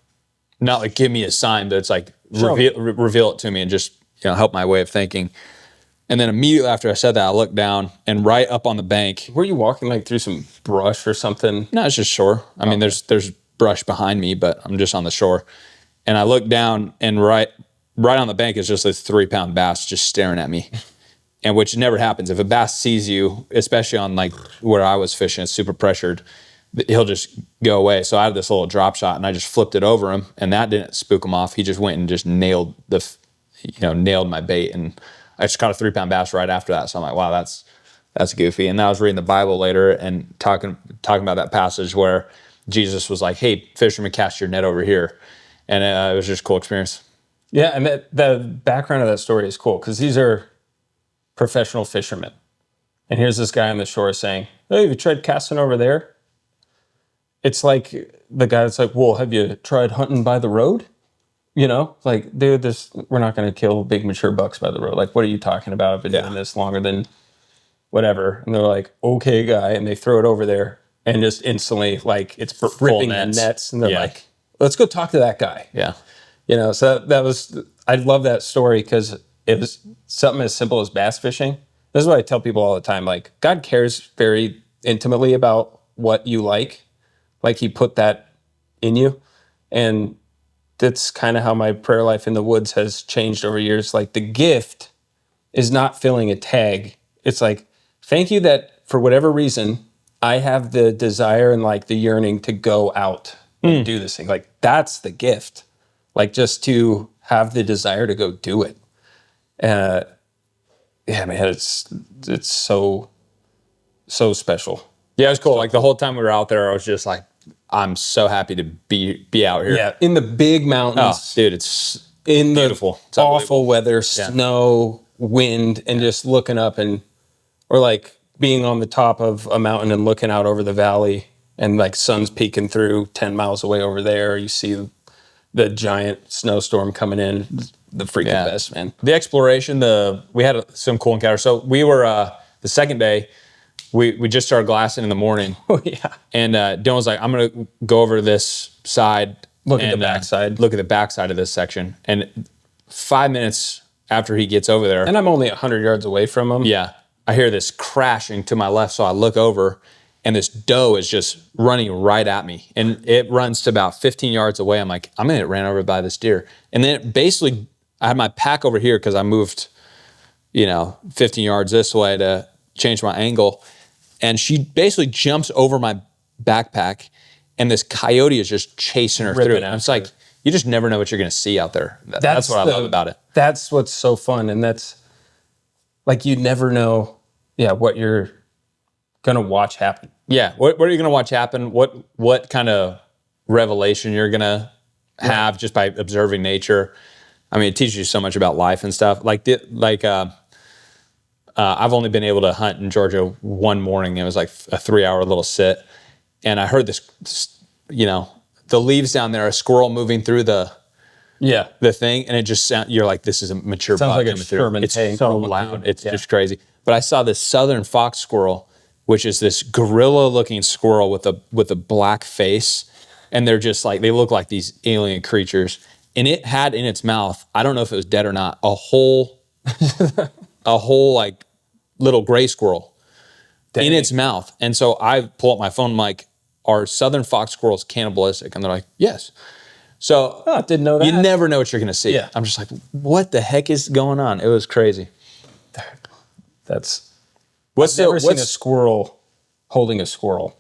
not like give me a sign, but it's like reveal it to me and just help my way of thinking. And then immediately after I said that, I looked down, and right up on the bank. Were you walking like through some brush or something? No, it's just shore. I mean, there's brush behind me, but I'm just on the shore. And I looked down, and right on the bank is just this 3-pound bass just staring at me. And which never happens. If a bass sees you, especially on like where I was fishing, it's super pressured, he'll just go away. So I had this little drop shot, and I just flipped it over him, and that didn't spook him off. He just went and just nailed my bait, and I just caught a 3-pound bass right after that. So I'm like, wow, that's goofy. And then I was reading the Bible later and talking about that passage where Jesus was like, hey, fishermen, cast your net over here. And it was just a cool experience. Yeah, and the background of that story is cool because these are professional fishermen. And here's this guy on the shore saying, hey, have you tried casting over there? It's like the guy that's like, well, have you tried hunting by the road? Like, dude, we're not going to kill big mature bucks by the road. Like, what are you talking about? I've been doing this longer than whatever. And they're like, okay, guy. And they throw it over there and just instantly, like, it's ripping the nets. And they're like, let's go talk to that guy. Yeah. So I love that story because it was something as simple as bass fishing. This is what I tell people all the time. Like, God cares very intimately about what you like. Like, he put that in you. And that's kind of how my prayer life in the woods has changed over years. Like, the gift is not filling a tag. It's like, thank you that for whatever reason, I have the desire and like the yearning to go out and do this thing. Like, that's the gift. Like, just to have the desire to go do it. Yeah, man, it's so special. Yeah, it was cool. Like the whole time we were out there, I was just like, I'm so happy to be out here. Yeah, in the big mountains. Oh, dude, it's in beautiful. The awful weather, snow, wind, and just looking up or like being on the top of a mountain and looking out over the valley and like sun's peeking through 10 miles away over there. You see the giant snowstorm coming in. The freaking best, man. The exploration, we had some cool encounters. So we were, the second day, we just started glassing in the morning. Oh, yeah. And Dylan was like, I'm going to go over this side. Look at the backside. Look at the backside of this section. And 5 minutes after he gets over there. And I'm only 100 yards away from him. Yeah. I hear this crashing to my left. So I look over, and this doe is just running right at me. And it runs to about 15 yards away. I'm like, I'm going to get ran over by this deer. And then it basically, I had my pack over here because I moved, 15 yards this way to change my angle. And she basically jumps over my backpack, and this coyote is just chasing her through it. And it's like, you just never know what you're going to see out there. That's what I love about it. That's what's so fun. And that's like, you never know, what you're going to watch happen. Yeah. What are you going to watch happen? What kind of revelation you're going to have just by observing nature? I mean, it teaches you so much about life and stuff. I've only been able to hunt in Georgia one morning. It was like a 3-hour little sit. And I heard this, the leaves down there, a squirrel moving through the thing. And it just you're like, this is a mature buck like a coming through. Sherman It's tank so rolling loud. through. It's just crazy. But I saw this southern fox squirrel, which is this gorilla looking squirrel with a black face. And they're just like, they look like these alien creatures. And it had in its mouth, I don't know if it was dead or not, a whole like little gray squirrel in its mouth. And so I pull up my phone, I'm like, are southern fox squirrels cannibalistic? And they're like, yes. So I didn't know that. you never know what you're going to see. Yeah. I'm just like, what the heck is going on? It was crazy. That's What's never seen a squirrel holding a squirrel.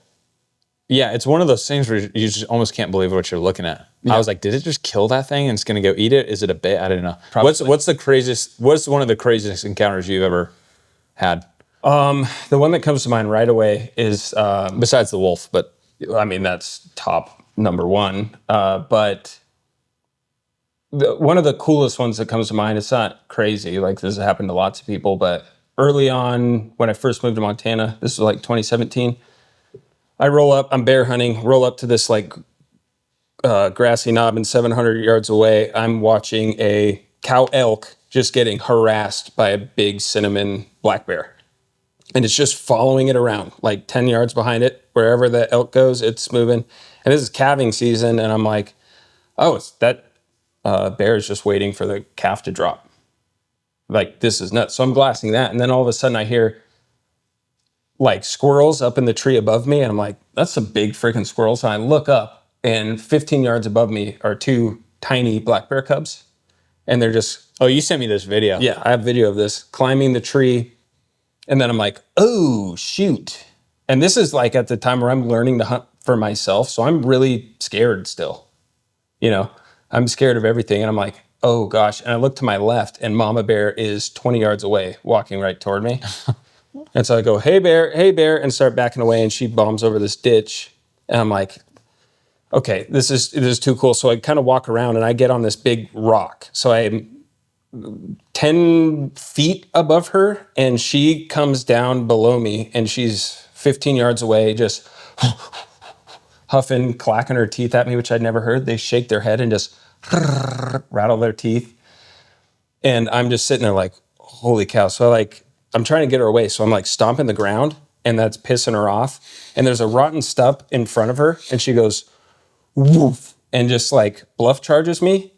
Yeah, it's one of those things where you just almost can't believe what you're looking at. Yeah. I was like, did it just kill that thing and it's going to go eat it? Is it a bait? I don't know. Probably. What's one of the craziest encounters you've ever had? The one that comes to mind right away is Besides the wolf, but I mean, that's top number one. But one of the coolest ones that comes to mind, it's not crazy. Like, this has happened to lots of people, but early on when I first moved to Montana, this was like 2017, I roll up, I'm bear hunting, roll up to this like grassy knob, and 700 yards away, I'm watching a cow elk just getting harassed by a big cinnamon black bear. And it's just following it around, like 10 yards behind it. Wherever the elk goes, it's moving. And this is calving season, and I'm like, oh, it's that bear is just waiting for the calf to drop. Like, this is nuts. So I'm glassing that, and then all of a sudden I hear like squirrels up in the tree above me, and I'm like, that's some big freaking squirrels. And I look up, and 15 yards above me are two tiny black bear cubs, and they're just... Oh, you sent me this video. Yeah, I have video of this, climbing the tree. And then I'm like, oh, shoot. And this is like at the time where I'm learning to hunt for myself. So I'm really scared still. I'm scared of everything. And I'm like, oh gosh. And I look to my left, and Mama Bear is 20 yards away, walking right toward me. And so I go, hey bear, and start backing away. And she bombs over this ditch. And I'm like, okay, this is too cool. So I kind of walk around, and I get on this big rock. So I'm 10 feet above her, and she comes down below me, and she's 15 yards away, just huffing, clacking her teeth at me, which I'd never heard. They shake their head and just rattle their teeth. And I'm just sitting there like, holy cow. So I'm trying to get her away. So I'm like stomping the ground, and that's pissing her off. And there's a rotten stump in front of her, and she goes, woof, and just like bluff charges me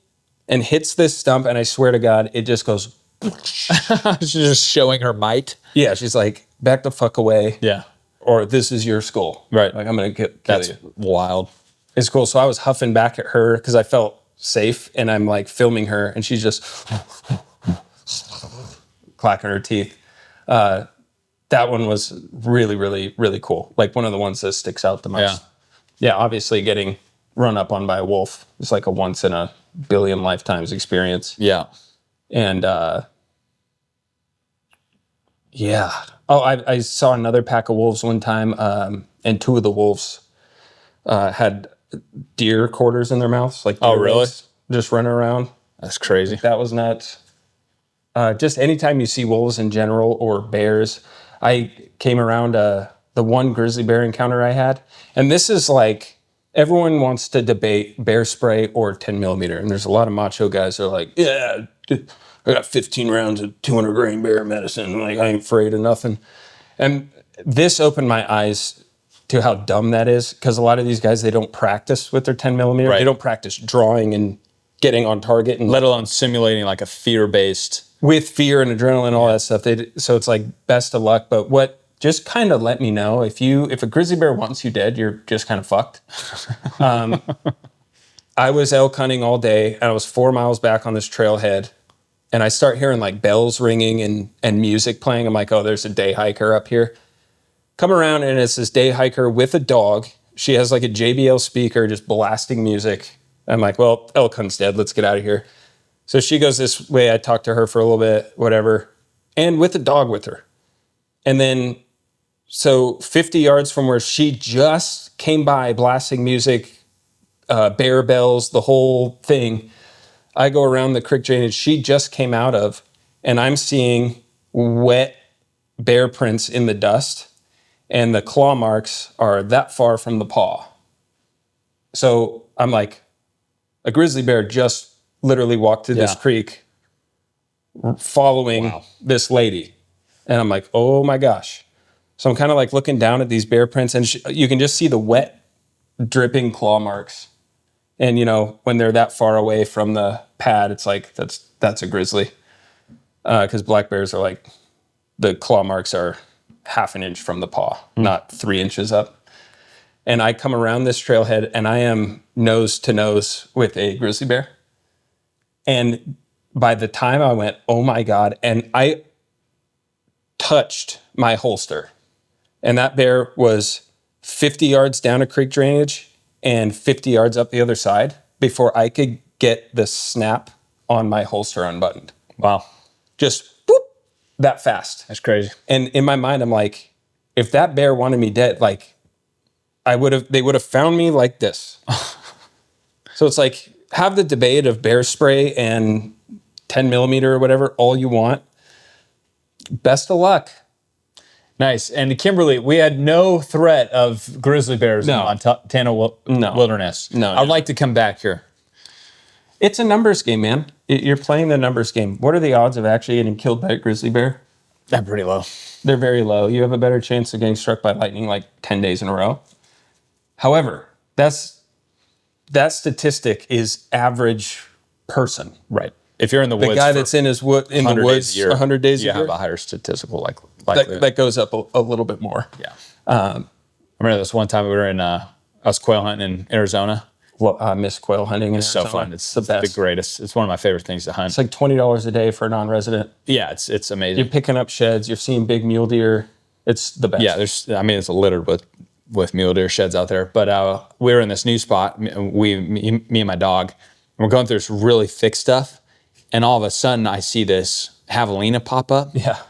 and hits this stump, and I swear to God, it just goes... She's just showing her might. Yeah, she's like, back the fuck away. Yeah. Or this is your skull. Right. Like, I'm going to kill That's you. wild. It's cool. So I was huffing back at her because I felt safe, and I'm like filming her, and she's just clacking her teeth. That one was really, really, really cool. Like, one of the ones that sticks out the most. Yeah, obviously getting run up on by a wolf is like a once in a billion lifetimes experience. Yeah. And yeah. Oh, I saw another pack of wolves one time, and two of the wolves had deer quarters in their mouths. Like, oh, really? Just running around. That's crazy. That was nuts. Just anytime you see wolves in general, or bears. I came around the one grizzly bear encounter I had, and this is like, everyone wants to debate bear spray or 10 millimeter. And there's a lot of macho guys that are like, yeah, I got 15 rounds of 200 grain bear medicine. Like, I ain't afraid of nothing. And this opened my eyes to how dumb that is. Because a lot of these guys, they don't practice with their 10 millimeter. Right. They don't practice drawing and getting on target. And let alone simulating like a fear-based. With fear and adrenaline and all that stuff. So it's like, best of luck. But what just kind of let me know, if a grizzly bear wants you dead, you're just kind of fucked. I was elk hunting all day, and I was 4 miles back on this trailhead, and I start hearing like bells ringing and music playing. I'm like, oh, there's a day hiker up here. Come around, and it's this day hiker with a dog. She has like a JBL speaker just blasting music. I'm like, well, elk hunt's dead. Let's get out of here. So she goes this way. I talk to her for a little bit, whatever, and with a dog with her. And then, so 50 yards from where she just came by, blasting music, bear bells, the whole thing, I go around the creek drainage she just came out of, and I'm seeing wet bear prints in the dust, and the claw marks are that far from the paw. So I'm like, a grizzly bear just literally walked through this creek following this lady. And I'm like, oh my gosh. So I'm kind of like looking down at these bear prints, and you can just see the wet, dripping claw marks. And, when they're that far away from the pad, it's like, that's a grizzly. Because black bears are like, the claw marks are half an inch from the paw, not 3 inches up. And I come around this trailhead, and I am nose to nose with a grizzly bear. And by the time I went, oh my God, and I touched my holster. And that bear was 50 yards down a creek drainage and 50 yards up the other side before I could get the snap on my holster unbuttoned. Wow. Just boop, that fast. That's crazy. And in my mind, I'm like, if that bear wanted me dead, like they would have found me like this. So it's like, have the debate of bear spray and 10 millimeter or whatever, all you want. Best of luck. Nice. And Kimberly, we had no threat of grizzly bears in Montana Wilderness. No. I'd like to come back here. It's a numbers game, man. You're playing the numbers game. What are the odds of actually getting killed by a grizzly bear? They're pretty low. They're very low. You have a better chance of getting struck by lightning like 10 days in a row. However, that statistic is average person. Right. If you're in the woods, The guy that's in the woods 100 days a year, you have a higher statistical likelihood. that goes up a little bit more. Yeah. I remember this one time we were I was quail hunting in Arizona. Well, I miss quail hunting. It's so fun. It's the best. The greatest. It's one of my favorite things to hunt. It's like $20 a day for a non-resident. Yeah, it's amazing. You're picking up sheds. You're seeing big mule deer. It's the best. Yeah, it's littered with mule deer sheds out there. But we were in this new spot. Me and my dog. And we're going through this really thick stuff, and all of a sudden I see this javelina pop up. Yeah,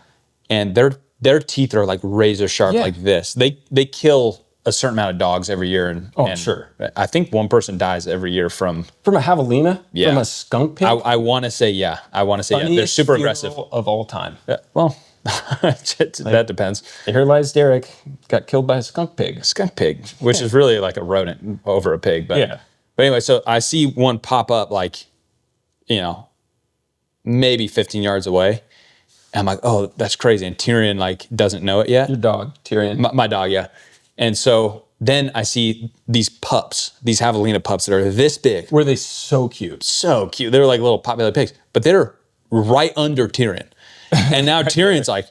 and their teeth are like razor sharp, like this. They kill a certain amount of dogs every year, and sure. I think one person dies every year from a javelina, from a skunk pig. I want to say yeah. They're super aggressive of all time. Yeah, well, that depends. Here lies Derek, got killed by a skunk pig. Which is really like a rodent over a pig. But anyway, so I see one pop up like, maybe 15 yards away. And I'm like, oh, that's crazy. And Tyrion like doesn't know it yet. Your dog, Tyrion. My dog, yeah. And so then I see these javelina pups that are this big. Were they so cute? So cute. They were like little potbelly pigs, but they're right under Tyrion. And now Tyrion's like,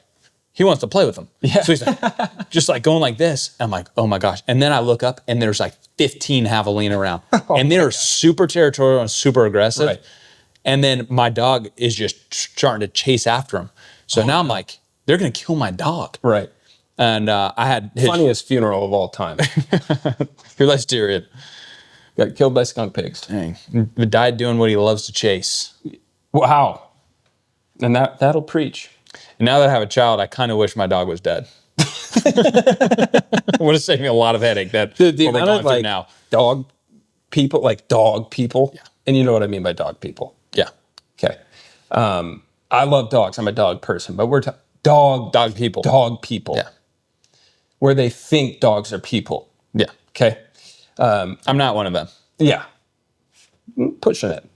he wants to play with them. Yeah. So he's like, just like going like this. I'm like, oh my gosh. And then I look up and there's like 15 javelina around. And they're super territorial and super aggressive. Right. And then my dog is just starting to chase after him. So now I'm like, they're going to kill my dog. Right. And I had funniest funeral of all time. Here lies Tyrion. Got killed by skunk pigs. Dang. He died doing what he loves to chase. Wow. And that'll preach. And now that I have a child, I kind of wish my dog was dead. It would have saved me a lot of headache. The amount of like now. Dog people, yeah. And you know what I mean by dog people. Yeah. Okay. I love dogs. I'm a dog person, but we're dog people. Dog people. Yeah. Where they think dogs are people. Yeah. Okay. I'm not one of them. Yeah. Pushing it.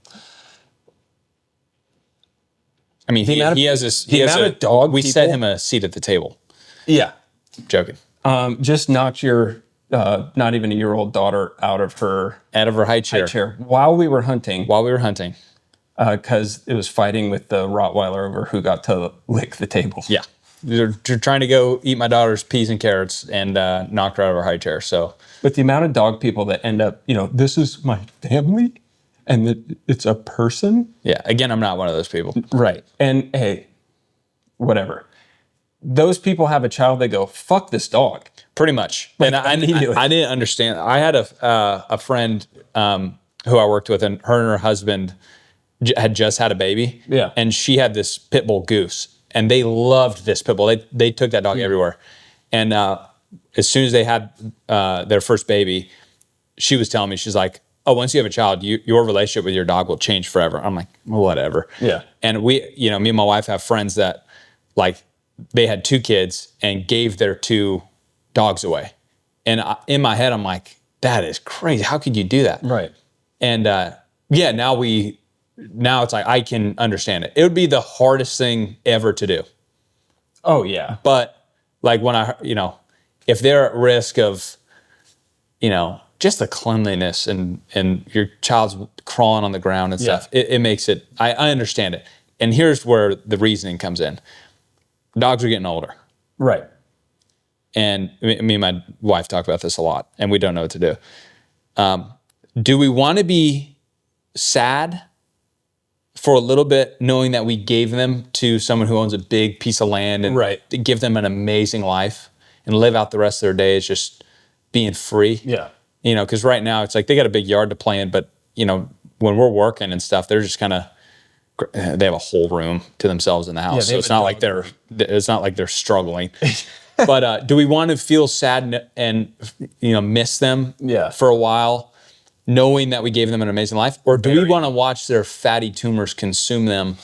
I mean, he has this. He has a dog. We set him a seat at the table. Yeah. Joking. Just knocked your not even a year-old daughter out of her high chair while we were hunting. Because it was fighting with the Rottweiler over who got to lick the table. Yeah. They're trying to go eat my daughter's peas and carrots and knock her out of her high chair. So, but the amount of dog people that end up, this is my family, and it's a person. Yeah. Again, I'm not one of those people. Right. And hey, whatever. Those people have a child. They go, "Fuck this dog." Pretty much. And I didn't understand. I had a friend who I worked with, and her husband had just had a baby. Yeah. And she had this pit bull goose, and they loved this pit bull. They took that dog everywhere. And as soon as they had their first baby, she was telling me, she's like, oh, once you have a child, your relationship with your dog will change forever. I'm like, well, whatever. Yeah. And me and my wife have friends that like they had 2 kids and gave their 2 dogs away. And in my head, I'm like, that is crazy. How could you do that? Right. And yeah, now it's like, I can understand it. It would be the hardest thing ever to do. Oh yeah. But like when if they're at risk of, just the cleanliness and your child's crawling on the ground and stuff, it makes it, I understand it. And here's where the reasoning comes in. Dogs are getting older. Right. And me and my wife talk about this a lot, and we don't know what to do. Do we want to be sad for a little bit, knowing that we gave them to someone who owns a big piece of land and give them an amazing life and live out the rest of their days just being free? Yeah. Because right now it's like they got a big yard to play in, but when we're working and stuff, they're just kind of, they have a whole room to themselves in the house. So it's not like they're struggling. But do we want to feel sad and miss them for a while, knowing that we gave them an amazing life? Or do we want to watch their fatty tumors consume them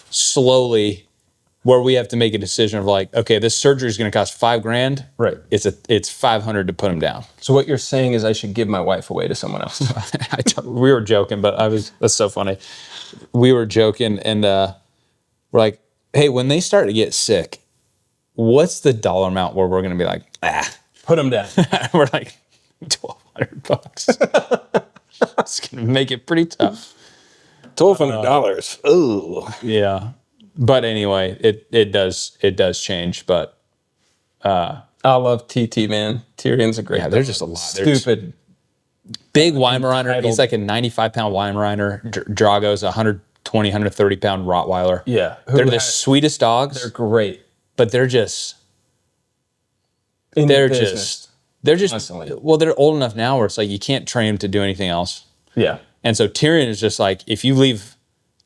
slowly, where we have to make a decision of like, okay, this surgery is going to cost $5,000. Right. It's $500 to put them down. So what you're saying is I should give my wife away to someone else. We were joking, but that's so funny. We were joking and we're like, hey, when they start to get sick, what's the dollar amount where we're going to be like, put them down? We're like, $1,200. It's going to make it pretty tough. $1,200. Oh. Yeah. But anyway, it does change. But I love TT, man. Tyrion's a great dog. There's just a lot. Stupid. Big Weimaraner. He's like a 95-pound Weimaraner. Drago's a 120, 130-pound Rottweiler. Yeah. They're the sweetest dogs. They're great. But they're just Constantly. well, they're old enough now where it's like you can't train them to do anything else. Yeah. And so Tyrion is just like, if you leave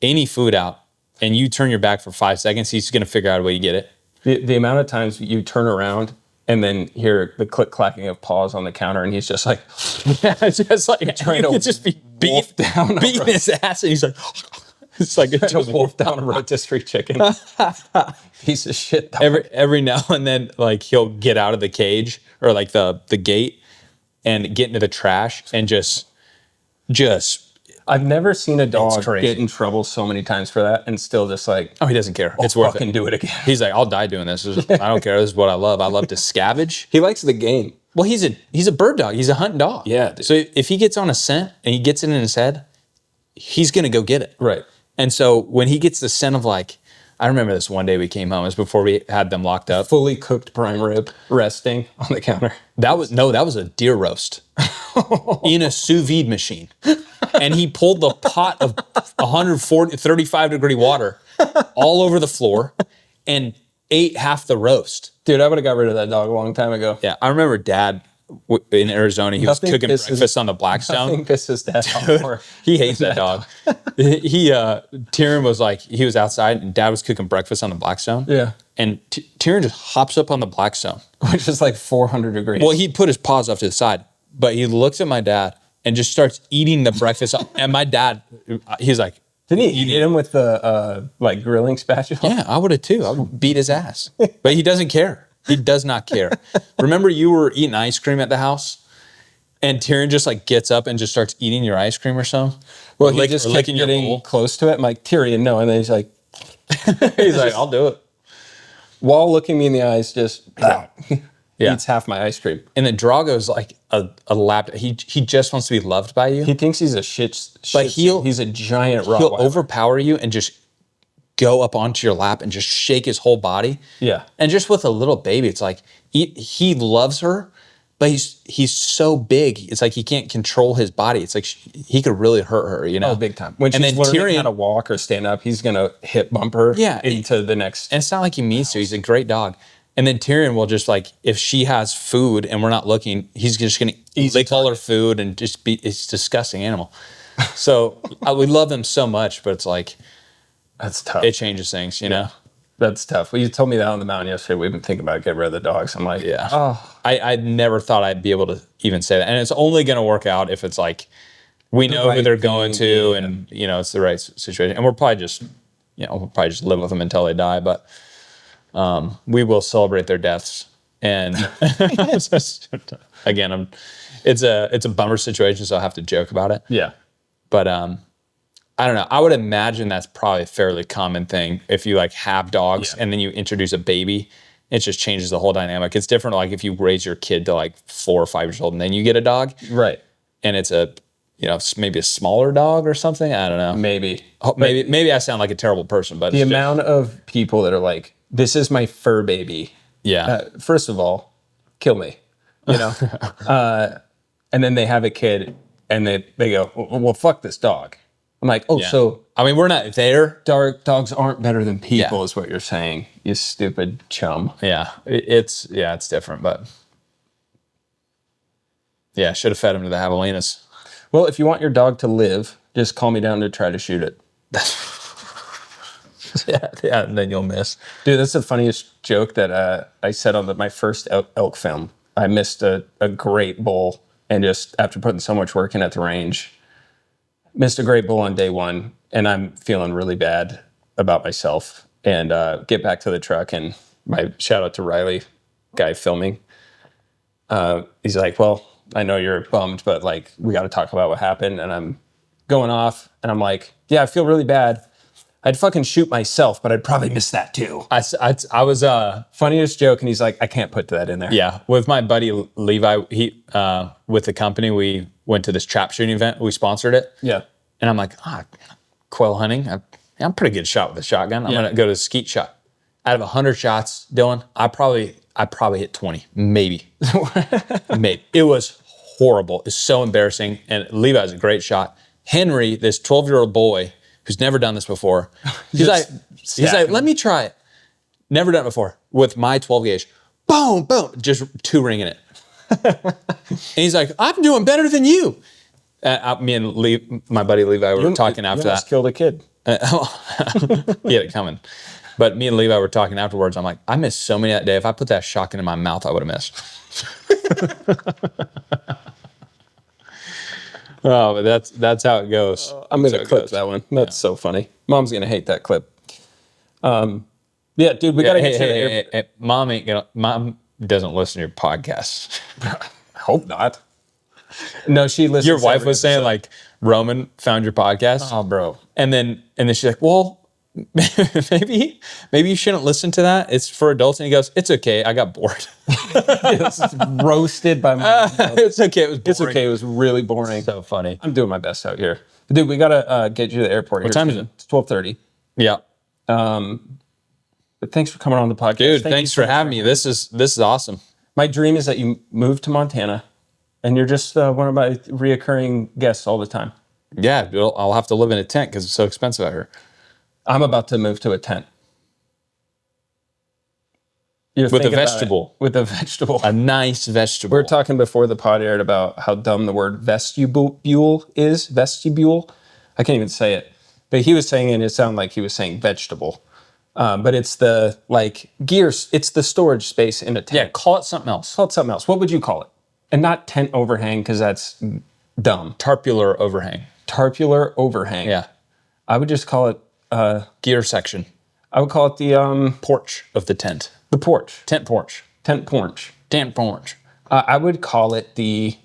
any food out and you turn your back for 5 seconds, he's going to figure out a way to get it. The amount of times you turn around and then hear the click clacking of paws on the counter, and he's just like, it's just like trying to just be beating his ass, and he's like, it's like a wolf down a rotisserie chicken. Piece of shit dog. Every now and then, like he'll get out of the cage or like the gate and get into the trash and just. I've never seen a dog get in trouble so many times for that and still just like, oh, he doesn't care. It's worth it. Do it again. He's like, I'll die doing this. I don't care. This is what I love. I love to scavenge. He likes the game. Well, he's a bird dog. He's a hunting dog. Yeah. So if he gets on a scent and he gets it in his head, he's gonna go get it. Right. And so when he gets the scent of like, I remember this one day we came home. It was before we had them locked up. Fully cooked prime rib resting on the counter. That was a deer roast in a sous vide machine. And he pulled the pot of 35 degree water all over the floor and ate half the roast. Dude, I would have got rid of that dog a long time ago. Yeah, I remember Dad in Arizona, he was cooking breakfast on the Blackstone. Nothing pisses Dad off more. He hates that dog. Tyrion was like, he was outside and Dad was cooking breakfast on the Blackstone. Yeah. And Tyrion just hops up on the Blackstone. Which is like 400 degrees. Well, he put his paws off to the side, but he looks at my dad and just starts eating the breakfast. And my dad, he's like, didn't he eat him with the like grilling spatula? Yeah, I would have too. I would beat his ass. But he doesn't care. He does not care. Remember you were eating ice cream at the house and Tyrion just like gets up and just starts eating your ice cream or something? Well, he just kept getting close to it. I'm like, Tyrion, no. And then he's like, I'll do it. While looking me in the eyes, just eats half my ice cream. And then Drago's like a lap. He just wants to be loved by you. He thinks he's a shit but he's a giant Rottweiler. He'll overpower you and just go up onto your lap and just shake his whole body. Yeah. And just with a little baby, it's like he loves her, but he's so big. It's like he can't control his body. It's like he could really hurt her, you know? Oh, big time. When she's learning how to walk or stand up, he's going to hip bump her into the next. And it's not like he means to. He's a great dog. And then Tyrion will just like, if she has food and we're not looking, he's just going to lick all her food and just it's a disgusting animal. So we love them so much, but it's like, that's tough. It changes things, you know? That's tough. Well, you told me that on the mountain yesterday. We've been thinking about getting rid of the dogs. I'm like, I never thought I'd be able to even say that. And it's only going to work out if it's like, we know who they're going to and, you know, it's the right situation. And we'll probably just live with them until they die. But We will celebrate their deaths. And again, it's a bummer situation, so I'll have to joke about it. Yeah. But I don't know. I would imagine that's probably a fairly common thing if you like have dogs and then you introduce a baby. It just changes the whole dynamic. It's different like if you raise your kid to like 4 or 5 years old and then you get a dog. Right. And it's maybe a smaller dog or something. I don't know. Maybe. Maybe I sound like a terrible person, but The amount of people that are like, this is my fur baby. Yeah. First of all, kill me, you know? And then they have a kid and they go, well, fuck this dog. I'm like, so I mean, we're not there. dogs aren't better than people is what you're saying, you stupid chum. Yeah. It's different, but yeah, should have fed him to the javelinas. Well, if you want your dog to live, just call me down to try to shoot it. yeah, and then you'll miss. Dude, that's the funniest joke that I said on my first elk film. I missed a great bull, and just after putting so much work in at the range, missed a great bull on day one, and I'm feeling really bad about myself. And get back to the truck, and my shout out to Riley, guy filming. He's like, well, I know you're bummed, but like, we got to talk about what happened. And I'm going off, and I'm like, yeah, I feel really bad. I'd fucking shoot myself, but I'd probably miss that too. I was Funniest joke, and he's like, I can't put that in there. Yeah, with my buddy Levi, he with the company, we went to this trap shooting event. We sponsored it. Yeah. And I'm like, quail hunting. I'm pretty good shot with a shotgun. I'm gonna go to skeet shot. Out of 100 shots, Dylan, I probably hit 20, maybe. Maybe. It was horrible. It's so embarrassing. And Levi's a great shot. Henry, this 12-year-old boy who's never done this before, he's like, let me try it. Never done it before. With my 12 gauge, boom, boom, just 2-ringing it. And he's like, I'm doing better than you. Me and my buddy Levi were talking after that. Killed a kid. He had it coming. But me and Levi were talking afterwards. I'm like, I missed so many that day. If I put that shotgun in my mouth, I would have missed. Oh, but that's how it goes. I'm gonna clip that one. That's so funny. Mom's gonna hate that clip. Yeah, dude, we gotta get to the airport. Mom doesn't listen to your podcast. I hope not. No, she listens. Your wife was saying like Roman found your podcast. Oh, bro. And then she's like, well, maybe you shouldn't listen to that. It's for adults. And he goes, it's okay. I got bored. It's roasted by my It's okay. It was boring. It's okay. It was really boring. So funny. I'm doing my best out here. Dude, we gotta get you to the airport. What time is it? It's 12:30. Yeah. But thanks for coming on the podcast. Dude, thanks for having me. This is awesome. My dream is that you move to Montana and you're just one of my reoccurring guests all the time. Yeah, I'll have to live in a tent because it's so expensive out here. I'm about to move to a tent. With a vegetable. With a vegetable. A nice vegetable. We were talking before the pod aired about how dumb the word vestibule is. Vestibule. I can't even say it. But he was saying it and it sounded like he was saying vegetable. But it's the gears. It's the storage space in a tent. Yeah, call it something else. Call it something else. What would you call it? And not tent overhang because that's dumb. Tarpular overhang. Tarpular overhang. Yeah. I would just call it gear section. I would call it the porch of the tent. The porch. Tent porch. Tent porch. Tent porch. I would call it the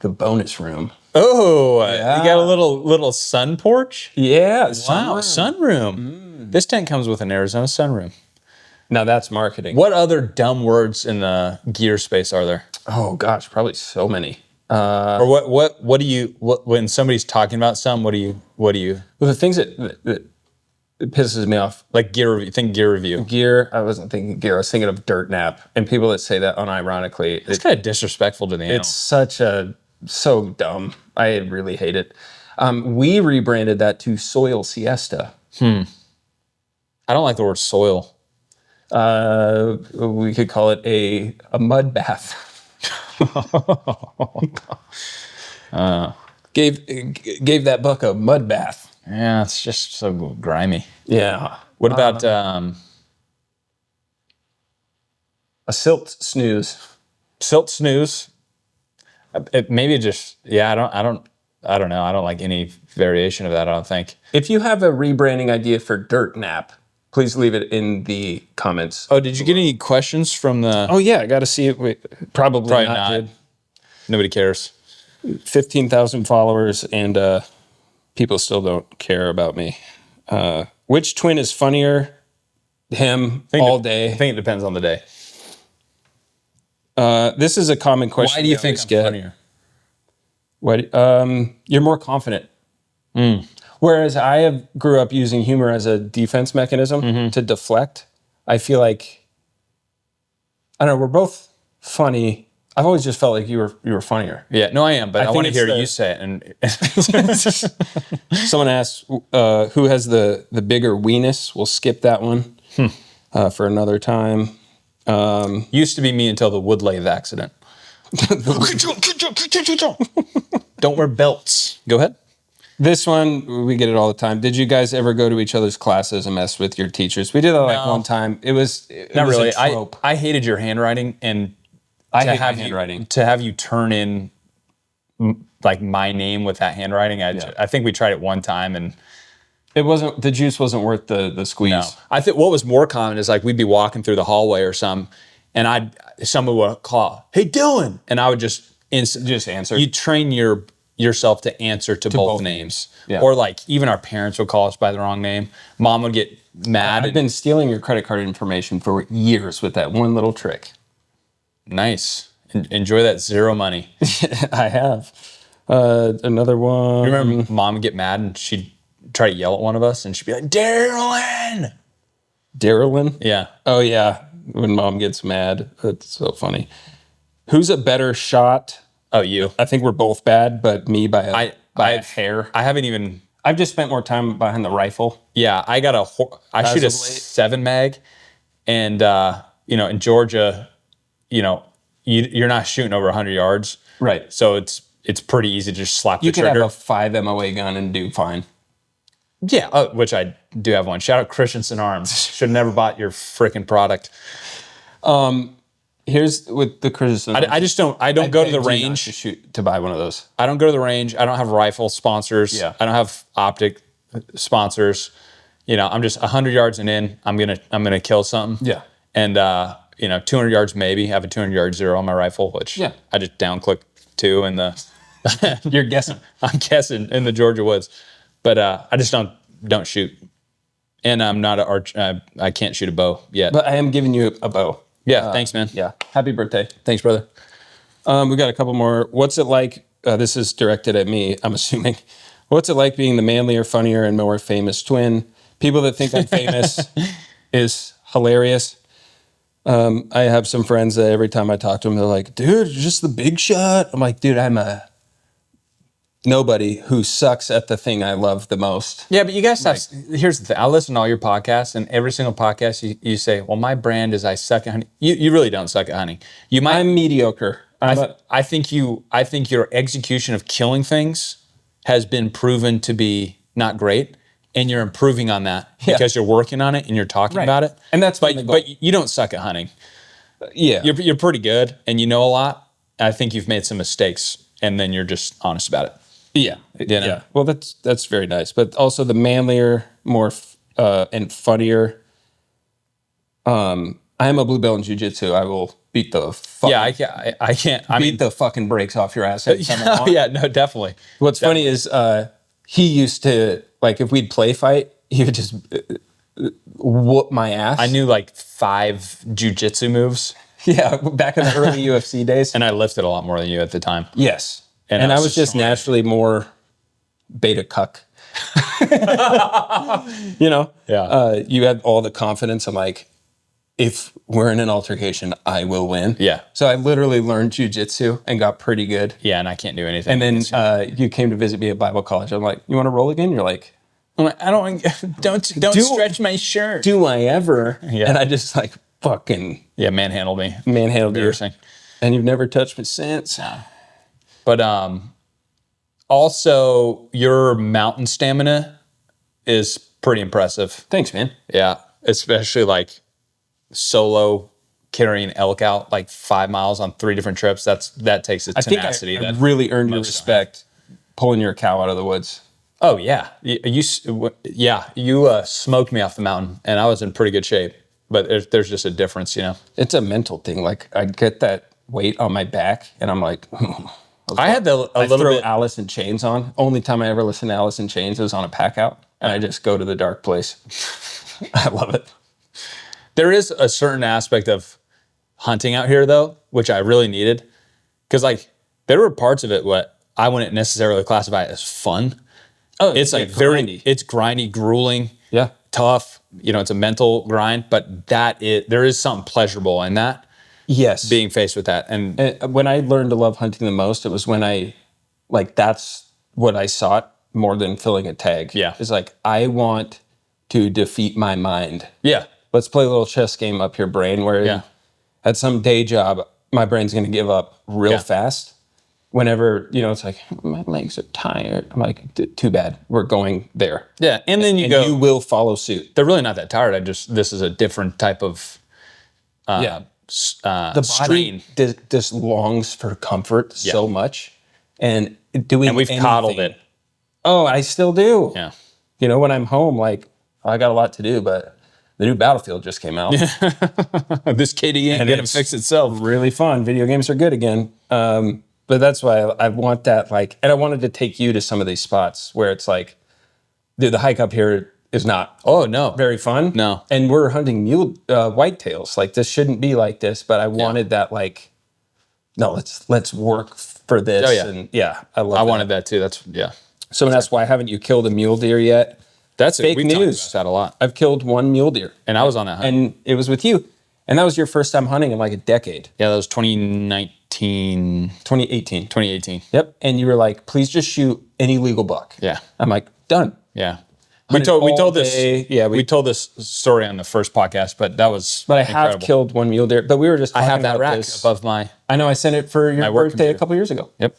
bonus room. Oh, yeah. You got a little sun porch? Yeah. Wow, sunroom. This tent comes with an Arizona sunroom. Now that's marketing. What other dumb words in the gear space are there? Oh gosh, probably so many. Or what do you when somebody's talking about some? What do you? Well, the things that it pisses me off. Like gear review. Think gear review. Gear. I wasn't thinking gear. I was thinking of dirt nap. And people that say that unironically. It's kind of disrespectful to the animal. It's so dumb. I really hate it. We rebranded that to Soil Siesta. I don't like the word soil. We could call it a mud bath. Gave that buck a mud bath. Yeah, it's just so grimy. Yeah. What about a silt snooze? Silt snooze? Maybe just I don't know. I don't like any variation of that. I don't think. If you have a rebranding idea for dirt nap, please leave it in the comments. Oh, did you get any questions from the? Oh yeah, I got to see it. Wait, probably not. Dude. Nobody cares. 15,000 followers and people still don't care about me. Which twin is funnier? Him all day. I think it depends on the day. This is a common question. Why do you think I'm funnier? You're more confident. Whereas I grew up using humor as a defense mechanism to deflect. I feel like, I don't know, we're both funny. I've always just felt like you were funnier. Yeah, no, I am, but I want to hear you say it. And someone asked who has the bigger weenus. We'll skip that one for another time. Used to be me until the wood lathe accident. Don't wear belts. Go ahead. This one, we get it all the time. Did you guys ever go to each other's classes and mess with your teachers? We did that like one time. It was not was really. a trope. I hated your handwriting, and I hate my handwriting. To have you turn in like my name with that handwriting, I think we tried it one time, and it wasn't, the juice wasn't worth the squeeze. No. I think what was more common is like we'd be walking through the hallway or something, and someone would call, "Hey, Dillon," and I would just answer. You train yourself to answer to both names. Yeah. Or like even our parents would call us by the wrong name. Mom would get mad. I've been stealing your credit card information for years with that one little trick. Nice. Enjoy that zero money. I have. Another one. You remember Mom would get mad and she'd try to yell at one of us and she'd be like, "Darylyn!" Darylyn? Yeah. Oh yeah. When Mom gets mad. That's so funny. Who's a better shot? Oh, you. I think we're both bad, but me by a hair. I haven't even. I've just spent more time behind the rifle. Yeah, I shoot a 7 mag, and in Georgia, you're not shooting over 100 yards, right? So it's pretty easy to just slap the trigger. You could have a 5 MOA gun and do fine. Yeah, which I do have one. Shout out Christensen Arms. Should have never bought your freaking product. Here's with the criticism. I just don't. I don't go to the range to buy one of those. I don't go to the range. I don't have rifle sponsors. Yeah. I don't have optic sponsors. I'm just 100 yards and in. I'm gonna kill something. Yeah. And 200 yards maybe. I have a 200 yard zero on my rifle, which I just down click 2 in the. You're guessing. I'm guessing in the Georgia woods, but I just don't shoot, and I'm not I can't shoot a bow yet. But I am giving you a bow. Yeah, thanks, man. Yeah, happy birthday. Thanks, brother. We got a couple more. What's it like? This is directed at me, I'm assuming. What's it like being the manlier, funnier, and more famous twin? People that think I'm famous is hilarious. I have some friends that every time I talk to them, they're like, "Dude, you're just the big shot." I'm like, "Dude, I'm a nobody who sucks at the thing I love the most." Yeah, but you guys have, here's the thing. I listen to all your podcasts, and every single podcast you say, "Well, my brand is I suck at hunting." You really don't suck at hunting. I'm mediocre. I think your execution of killing things has been proven to be not great, and you're improving on that because you're working on it and you're talking about it. And that's but you don't suck at hunting. Yeah, you're pretty good, and you know a lot. I think you've made some mistakes, and then you're just honest about it. Yeah. Yeah. Well, that's very nice. But also the manlier, more and funnier. I am a blue belt in jiu-jitsu. I will beat the fucking, I can't. I beat the fucking brakes off your ass. Yeah, no, definitely. What's funny is he used to, like, if we'd play fight, he would just whoop my ass. I knew like 5 jiu-jitsu moves. Yeah, back in the early UFC days. And I lifted a lot more than you at the time. Yes. And I was just naturally more beta cuck. Yeah. You had all the confidence. I'm like, if we're in an altercation, I will win. Yeah. So I literally learned jiu-jitsu and got pretty good. Yeah, and I can't do anything. And then you came to visit me at Bible college. I'm like, you want to roll again? You're like, I don't stretch my shirt. Do I ever? Yeah. And I just like fucking manhandled me. Manhandled you. Embarrassing. And you've never touched me since. But also your mountain stamina is pretty impressive. Thanks, man. Yeah, especially like solo carrying elk out like 5 miles on 3 different trips. That takes a tenacity. I really earned your respect pulling your cow out of the woods. Oh yeah, you smoked me off the mountain, and I was in pretty good shape. But there's just a difference, you know. It's a mental thing. Like I get that weight on my back, and I'm like, I had a I little throw bit. Alice in Chains on. Only time I ever listen to Alice in Chains was on a pack out, and I just go to the dark place. I love it. There is a certain aspect of hunting out here, though, which I really needed, because like there were parts of it what I wouldn't necessarily classify as fun. Oh, It's like grindy. it's grindy, grueling, Yeah. tough. You know, it's a mental grind, but there is something pleasurable in that, Yes. being faced with that. And When I learned to love hunting the most, it was when that's what I sought more than filling a tag. Yeah. It's like, I want to defeat my mind. yeah, Let's play a little chess game up your brain where Yeah. at some day job, my brain's going to give up real Yeah. fast. Whenever, it's like, my legs are tired. I'm like, too bad. We're going there. yeah. And then And you will follow suit. they're really not that tired. This is a different type of The strain. body just longs for comfort so much. And doing And we've coddled it. Oh, I still do. Yeah. When I'm home, like, I got a lot to do, but the new Battlefield just came out. This kitty ain't gonna it's fix itself. Really fun. Video games are good again. But that's why I want that, and I wanted to take you to some of these spots where it's like, dude, the hike up here is not Oh no. very fun. No. And we're hunting whitetails. Like, this shouldn't be like this, but I wanted that, like, no, let's work for this. Oh, yeah. And yeah, I love I that. wanted that too. That's Someone asked, why haven't you killed a mule deer yet? That's Fake we news. talked about that a lot. I've killed one mule deer. And I was on that hunt. And it was with you. And that was your first time hunting in like a decade. Yeah, that was 2019, 2018. 2018. Yep. And you were like, please just shoot any legal buck. Yeah. I'm like, done. Yeah. We Hunted told all this day. Yeah, we told this story on the first podcast, but that was But I incredible. have killed one mule deer. But we were just I talking have that about rack this. above my I know, I sent it for your work birthday computer. a couple years ago. Yep.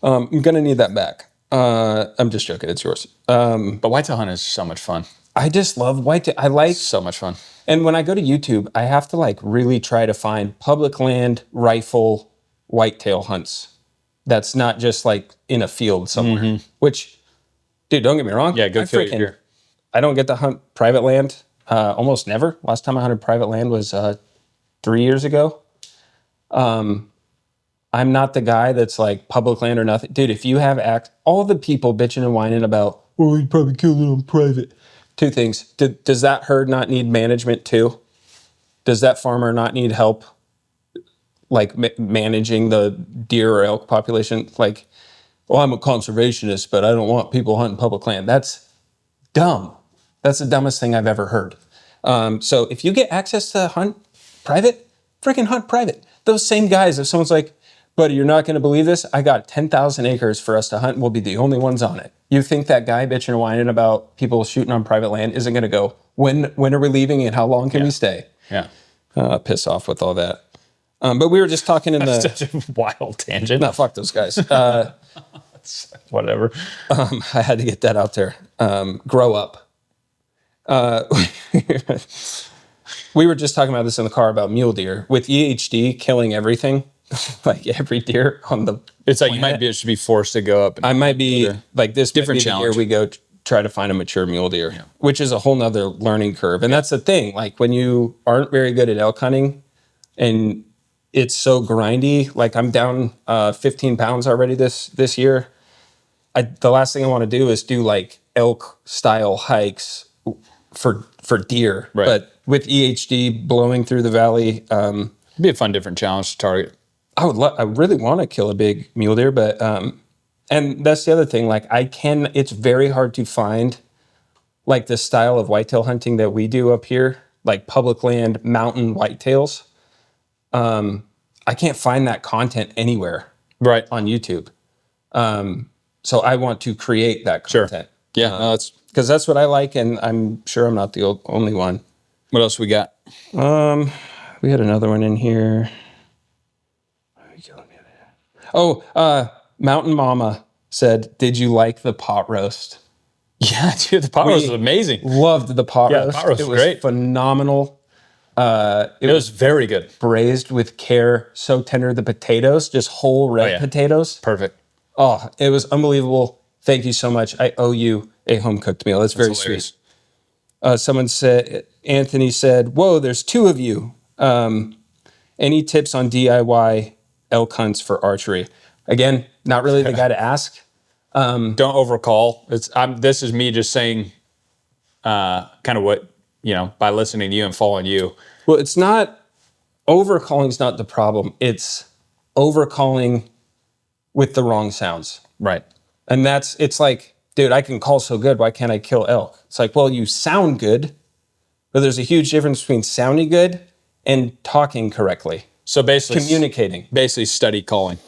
I'm going to need that back. I'm just joking. It's yours. But whitetail hunt is so much fun. I just love whitetail. I like, So much fun. and when I go to YouTube, I have to like really try to find public land rifle whitetail hunts. That's not just like in a field somewhere. Which, dude, don't get me wrong. Yeah, go kill your deer. I don't get to hunt private land almost never. Last time I hunted private land was 3 years ago. I'm not the guy that's like public land or nothing. Dude, if you have all the people bitching and whining about, oh, you probably killed it on private. Two things. Does that herd not need management too? Does that farmer not need help like managing the deer or elk population? Like, well, I'm a conservationist, but I don't want people hunting public land. That's dumb. That's the dumbest thing I've ever heard. So if you get access to hunt private, freaking hunt private. Those same guys, if someone's like, buddy, you're not going to believe this, I got 10,000 acres for us to hunt, we'll be the only ones on it. You think that guy bitching and whining about people shooting on private land isn't going to go, when are we leaving and how long can we stay? Yeah. Piss off with all that. But we were just talking in the... Such a wild tangent. No, fuck those guys. Whatever. I had to get that out there. Grow up. We were just talking about this in the car about mule deer. With EHD killing everything, like every deer on the It's like you should be forced to go up. And, I might be like this Different might be the challenge. year we go try to find a mature mule deer, which is a whole nother learning curve. And that's the thing. Like when you aren't very good at elk hunting and it's so grindy, like I'm down 15 pounds already this year. The last thing I want to do is do like elk style hikes for deer. Right. But with EHD blowing through the valley, it'd be a fun, different challenge to target. I really want to kill a big mule deer, but and that's the other thing. Like it's very hard to find like the style of whitetail hunting that we do up here, like public land mountain whitetails. I can't find that content anywhere Right. on YouTube. So I want to create that content. Yeah. No, that's Because that's what I like, and I'm sure I'm not the only one. what else we got. We had another one in here. Oh, Mountain Mama said, "Did you like the pot roast?" Yeah, dude, the pot roast was amazing. Loved the pot roast. the pot roast It was was great. phenomenal. It was very good. Braised with care, so tender. The potatoes, just whole red yeah. potatoes. Perfect. Oh, it was unbelievable. Thank you so much. I owe you a home-cooked meal. That's very hilarious. sweet. Someone said, Anthony said, whoa, there's 2 of you. Any tips on DIY elk hunts for archery? Again, not really the guy to ask. Don't overcall. This is me just saying kind of what, by listening to you and following you. Well, it's not, overcalling is not the problem. It's overcalling with the wrong sounds. Right. And it's like, dude, I can call so good. Why can't I kill elk? It's like, well, you sound good, but there's a huge difference between sounding good and talking correctly. So basically, communicating. Basically study calling.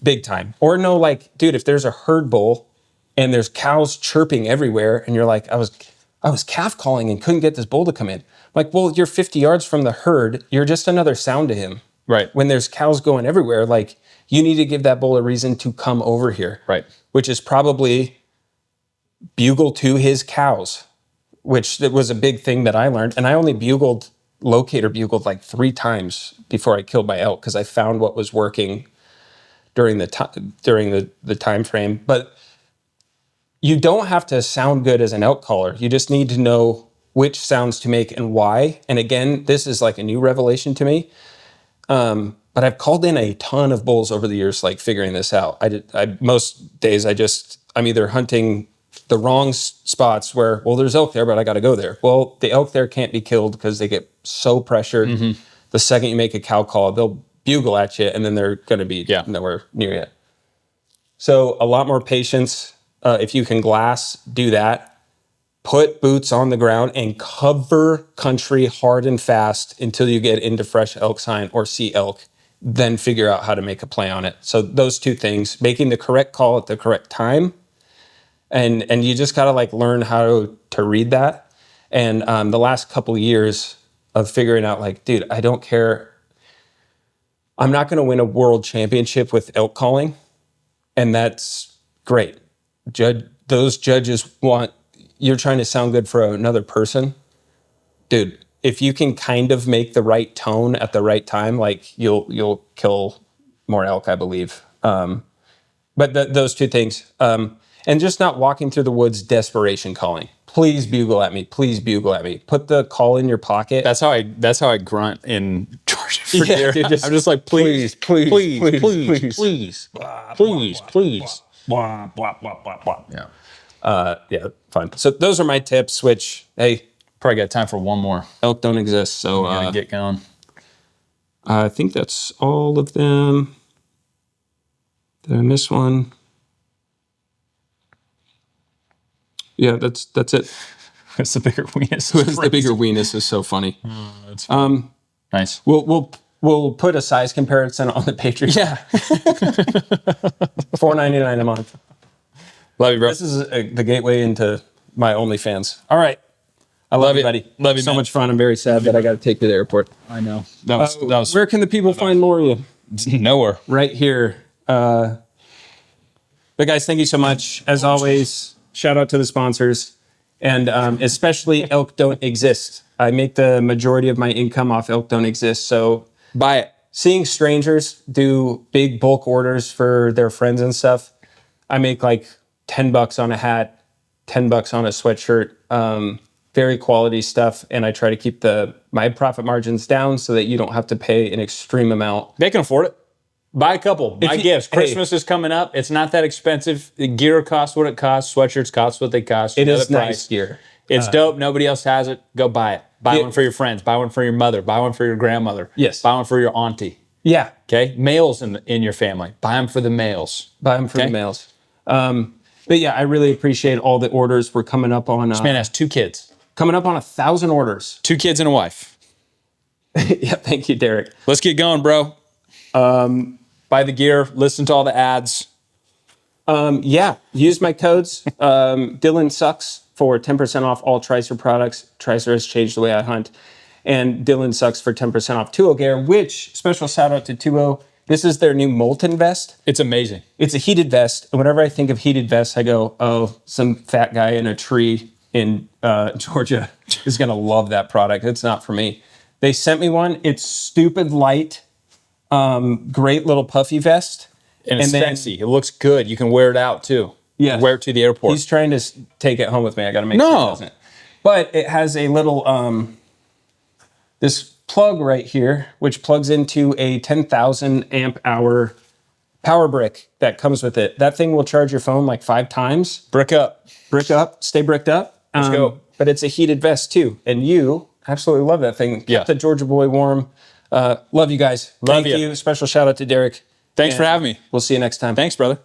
Big time. Or no, like, dude, if there's a herd bull and there's cows chirping everywhere and you're like, I was calf calling and couldn't get this bull to come in. Like, well, you're 50 yards from the herd. You're just another sound to him. Right. When there's cows going everywhere, like, you need to give that bull a reason to come over here. Right. Which is probably bugle to his cows, which it was a big thing that I learned. And I only locator bugled like 3 times before I killed my elk because I found what was working during the time frame. But you don't have to sound good as an elk caller. You just need to know which sounds to make and why. And again, this is like a new revelation to me. But I've called in a ton of bulls over the years, like figuring this out. Most days I'm either hunting the wrong spots where, well, there's elk there, but I got to go there. Well, the elk there can't be killed because they get so pressured. Mm-hmm. The second you make a cow call, they'll bugle at you and then they're going to be nowhere near you. So a lot more patience. If you can glass, do that. Put boots on the ground and cover country hard and fast until you get into fresh elk sign or see elk. Then figure out how to make a play on it. So those 2 things, making the correct call at the correct time. And you just got to like learn how to read that. And the last couple of years of figuring out like, dude, I don't care. I'm not going to win a world championship with elk calling. And that's great. Those judges you're trying to sound good for another person. Dude, if you can kind of make the right tone at the right time, like you'll kill more elk, I believe. But those 2 things. And just not walking through the woods desperation calling. Please bugle at me. Please bugle at me. Put the call in your pocket. That's how I grunt in Georgia for deer. Dude, I'm just like, please. Blah, blah, blah, blah, blah. Yeah. Fun. So those are my tips, which, hey, Probably got time for one more. elk don't exist. So Gotta get going. I think that's all of them. Did I miss one? Yeah, that's it. It's the bigger weenus. The bigger weenus is so funny. That's nice. We'll put a size comparison on the Patreon. Yeah. $4.99 a month. Love you, bro. This is the gateway into my OnlyFans. All right. I love you, buddy. Love you, so man. much fun. I'm very sad that I got to take you to the airport. I know. That was Where can the people find more of you? nowhere. Right here. But guys, thank you so much. As always, shout out to the sponsors. And especially Elk Don't Exist. I make the majority of my income off Elk Don't Exist. So Buy it. seeing strangers do big bulk orders for their friends and stuff, I make like $10 on a hat, $10 on a sweatshirt, very quality stuff. And I try to keep my profit margins down so that you don't have to pay an extreme amount. They can afford it. Buy a couple. Buy gifts. Christmas is coming up. It's not that expensive. The gear costs what it costs. Sweatshirts cost what they cost. It is nice gear. It's dope. Nobody else has it. Go buy it. Buy one for your friends. Buy one for your mother. Buy one for your grandmother. Yes. Buy one for your auntie. Yeah. Okay? Males in your family. Buy them for the males. Buy them for the males. But yeah, I really appreciate all the orders. We're coming up on... This man has 2 kids. Coming up on 1,000 orders. 2 kids and a wife. Yeah, thank you, Derek. Let's get going, bro. Buy the gear. Listen to all the ads. Yeah, use my codes. Dillon Sucks for 10% off all Tricer products. Tricer has changed the way I hunt. And Dillon Sucks for 10% off Tuo gear, which, special shout out to Tuo. This is their new Molten vest. It's amazing. It's a heated vest. And whenever I think of heated vests, I go, oh, some fat guy in a tree in Georgia is going to love that product. It's not for me. They sent me one. It's stupid light, great little puffy vest. And it's sexy. It looks good. You can wear it out too. Yes. wear it to the airport. He's trying to take it home with me. I got to make sure he doesn't. But it has a little, this plug right here, which plugs into a 10,000 amp hour power brick that comes with it. That thing will charge your phone like 5 times. Brick up. Brick up, stay bricked up. Let's go. But it's a heated vest too. And you absolutely love that thing. Yeah. Kept the Georgia boy warm. Love you guys. Love Thank you. you. Special shout out to Derek. Thanks for having me. We'll see you next time. Thanks, brother.